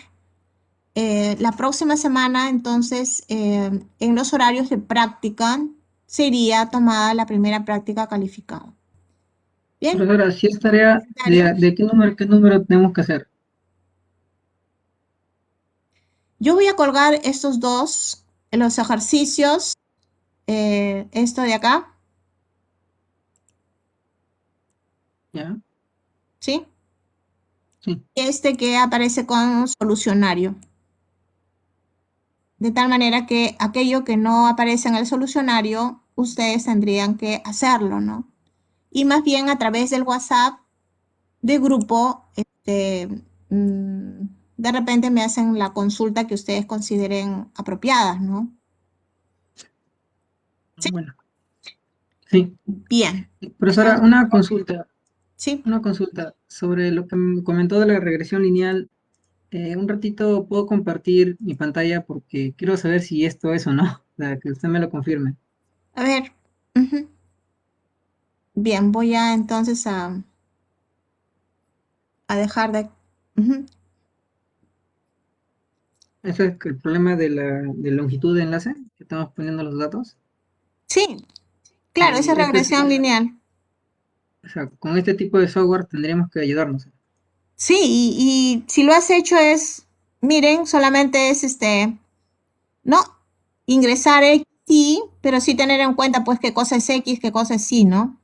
la próxima semana entonces en los horarios de práctica sería tomada la primera práctica calificada. Bien, Profesora, si es tarea, ¿de qué número tenemos que hacer? yo voy a colgar estos dos, los ejercicios, esto de acá, ¿Ya? ¿sí? Sí. Este que aparece con solucionario. De tal manera que aquello que no aparece en el solucionario, ustedes tendrían que hacerlo, ¿no? Y más bien a través del WhatsApp de grupo, de repente me hacen la consulta que ustedes consideren apropiadas, ¿no? Sí. Bueno. Sí. Bien. Profesora, Sí. una consulta sobre lo que me comentó de la regresión lineal. Un ratito puedo compartir mi pantalla porque quiero saber si esto es o no, para que usted me lo confirme. A ver. Ujú. Bien, voy a entonces a dejar de... Ujú. Ese es el problema de longitud de enlace, que estamos poniendo los datos. Sí, claro, esa es Y regresión lineal. o sea, con este tipo de software tendríamos que ayudarnos. Sí, y si lo has hecho es, miren, solamente es no, ingresar X, pero sí tener en cuenta pues qué cosa es X, qué cosa es Y, ¿no?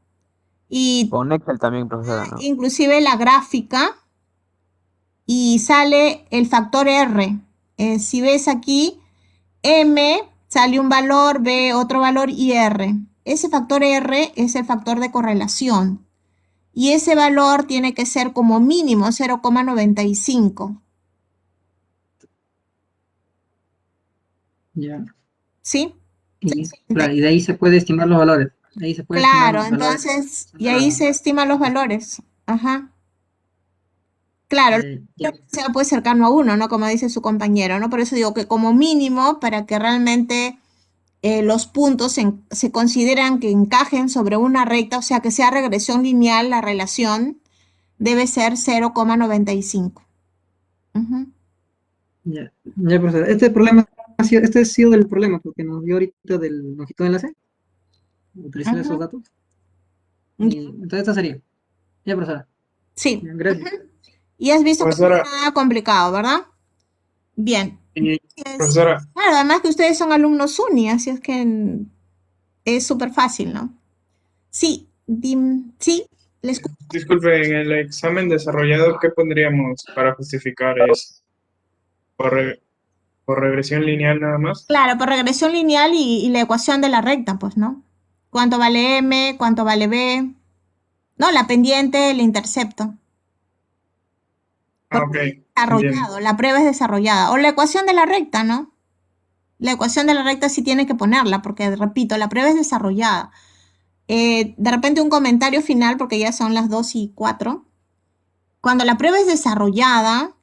Y Con Excel también, profesora, ¿no? inclusive la gráfica y sale el factor R. Si ves aquí, M sale un valor, B otro valor y R. Ese factor R es el factor de correlación. Y ese valor tiene que ser como mínimo 0,95. Ya. ¿Sí? Y, claro, y de ahí se puede estimar los valores. De ahí se puede estimar Claro, los valores. entonces, y ahí se estiman los valores. Ajá. Claro, Ya. sea pues cercano a 1, ¿no? Como dice su compañero, ¿no? Por eso digo que como mínimo, para que realmente los puntos se consideran que encajen sobre una recta, o sea, que sea regresión lineal la relación, debe ser 0,95. Ujú. Ya, ya, profesor. Este problema este ha sido del problema, porque nos dio ahorita del longitud de enlace, utilizar esos Ujú. datos. Y entonces esto sería. Ya, profesora. Sí. Ya, gracias. Ujú. Y has visto que no Profesora, es nada complicado, ¿verdad? Bien. y Es- profesora, claro, además que ustedes son alumnos uni, así es que es súper fácil, ¿no? Sí, sí, les escucho. disculpe, en el examen desarrollado, ¿qué pondríamos para justificar eso? ¿Por, por regresión lineal nada más? Claro, por regresión lineal y la ecuación de la recta, pues, ¿no? ¿Cuánto vale M? ¿Cuánto vale B? No, la pendiente, el intercepto. Ah, Porque ok, es entiendo. desarrollado, la prueba es desarrollada. O la ecuación de la recta, ¿no? La ecuación de la recta sí tiene que ponerla, porque, repito, la prueba es desarrollada. De repente un comentario final, porque ya son las 2:04. Cuando la prueba es desarrollada,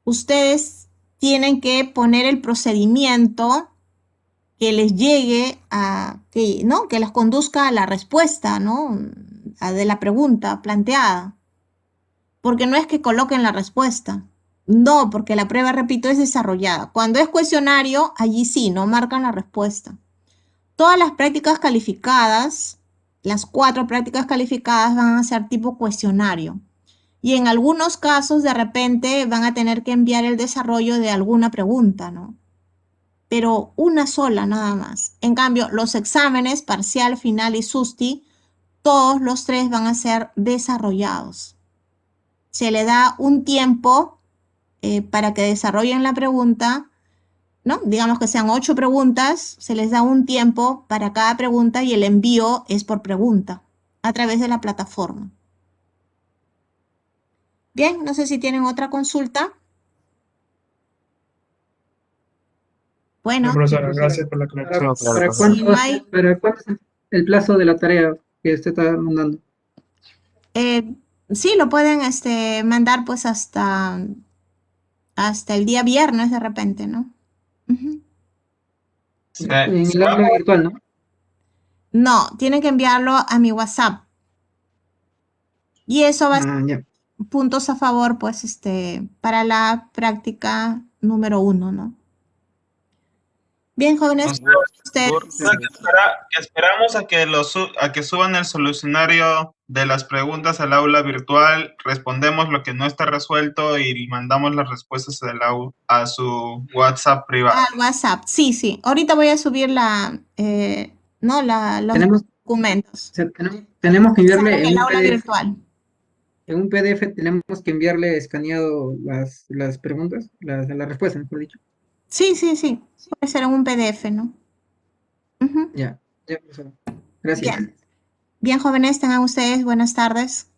ustedes tienen que poner el procedimiento que les llegue a, que, ¿no? Que los conduzca a la respuesta, ¿no? De la pregunta planteada. Porque no es que coloquen la respuesta. No, porque la prueba, repito, es desarrollada. Cuando es cuestionario, allí sí, no marcan la respuesta. Todas las prácticas calificadas, las 4 prácticas calificadas van a ser tipo cuestionario. Y en algunos casos, de repente, van a tener que enviar el desarrollo de alguna pregunta, ¿no? Pero una sola nada más. En cambio, los exámenes parcial, final y SUSTI, todos los 3 van a ser desarrollados. Se le da un tiempo para que desarrollen la pregunta, ¿no? Digamos que sean 8 preguntas, se les da un tiempo para cada pregunta y el envío es por pregunta a través de la plataforma. Bien, no sé si tienen otra consulta. Bueno, Profesora, gracias por la aclaración. No, claro, ¿Para profesor. si cuándo, no hay, para cuándo es el plazo de la tarea que usted está mandando? sí, lo pueden mandar pues hasta el día viernes de repente, ¿no? Ujú. En el aula virtual, ¿no? No, tienen que enviarlo a mi WhatsApp. Y eso va a ser Ah, ya. puntos a favor, pues, para la práctica número 1, ¿no? Bien, jóvenes, ustedes. Que esperamos a que, a que suban el solucionario de las preguntas al aula virtual, respondemos lo que no está resuelto y mandamos las respuestas a su WhatsApp privado. Al WhatsApp, sí, sí. Ahorita voy a subir ¿no? Los Tenemos, documentos. o sea, tenemos que Estar enviarle en el aula virtual. en un PDF tenemos que enviarle escaneado las preguntas, las respuestas, mejor dicho. Sí, sí, sí. Puede ser en un PDF, ¿no? Ujú. Ya, ya, profesora. Gracias. Bien. Bien, jóvenes, tengan ustedes buenas tardes.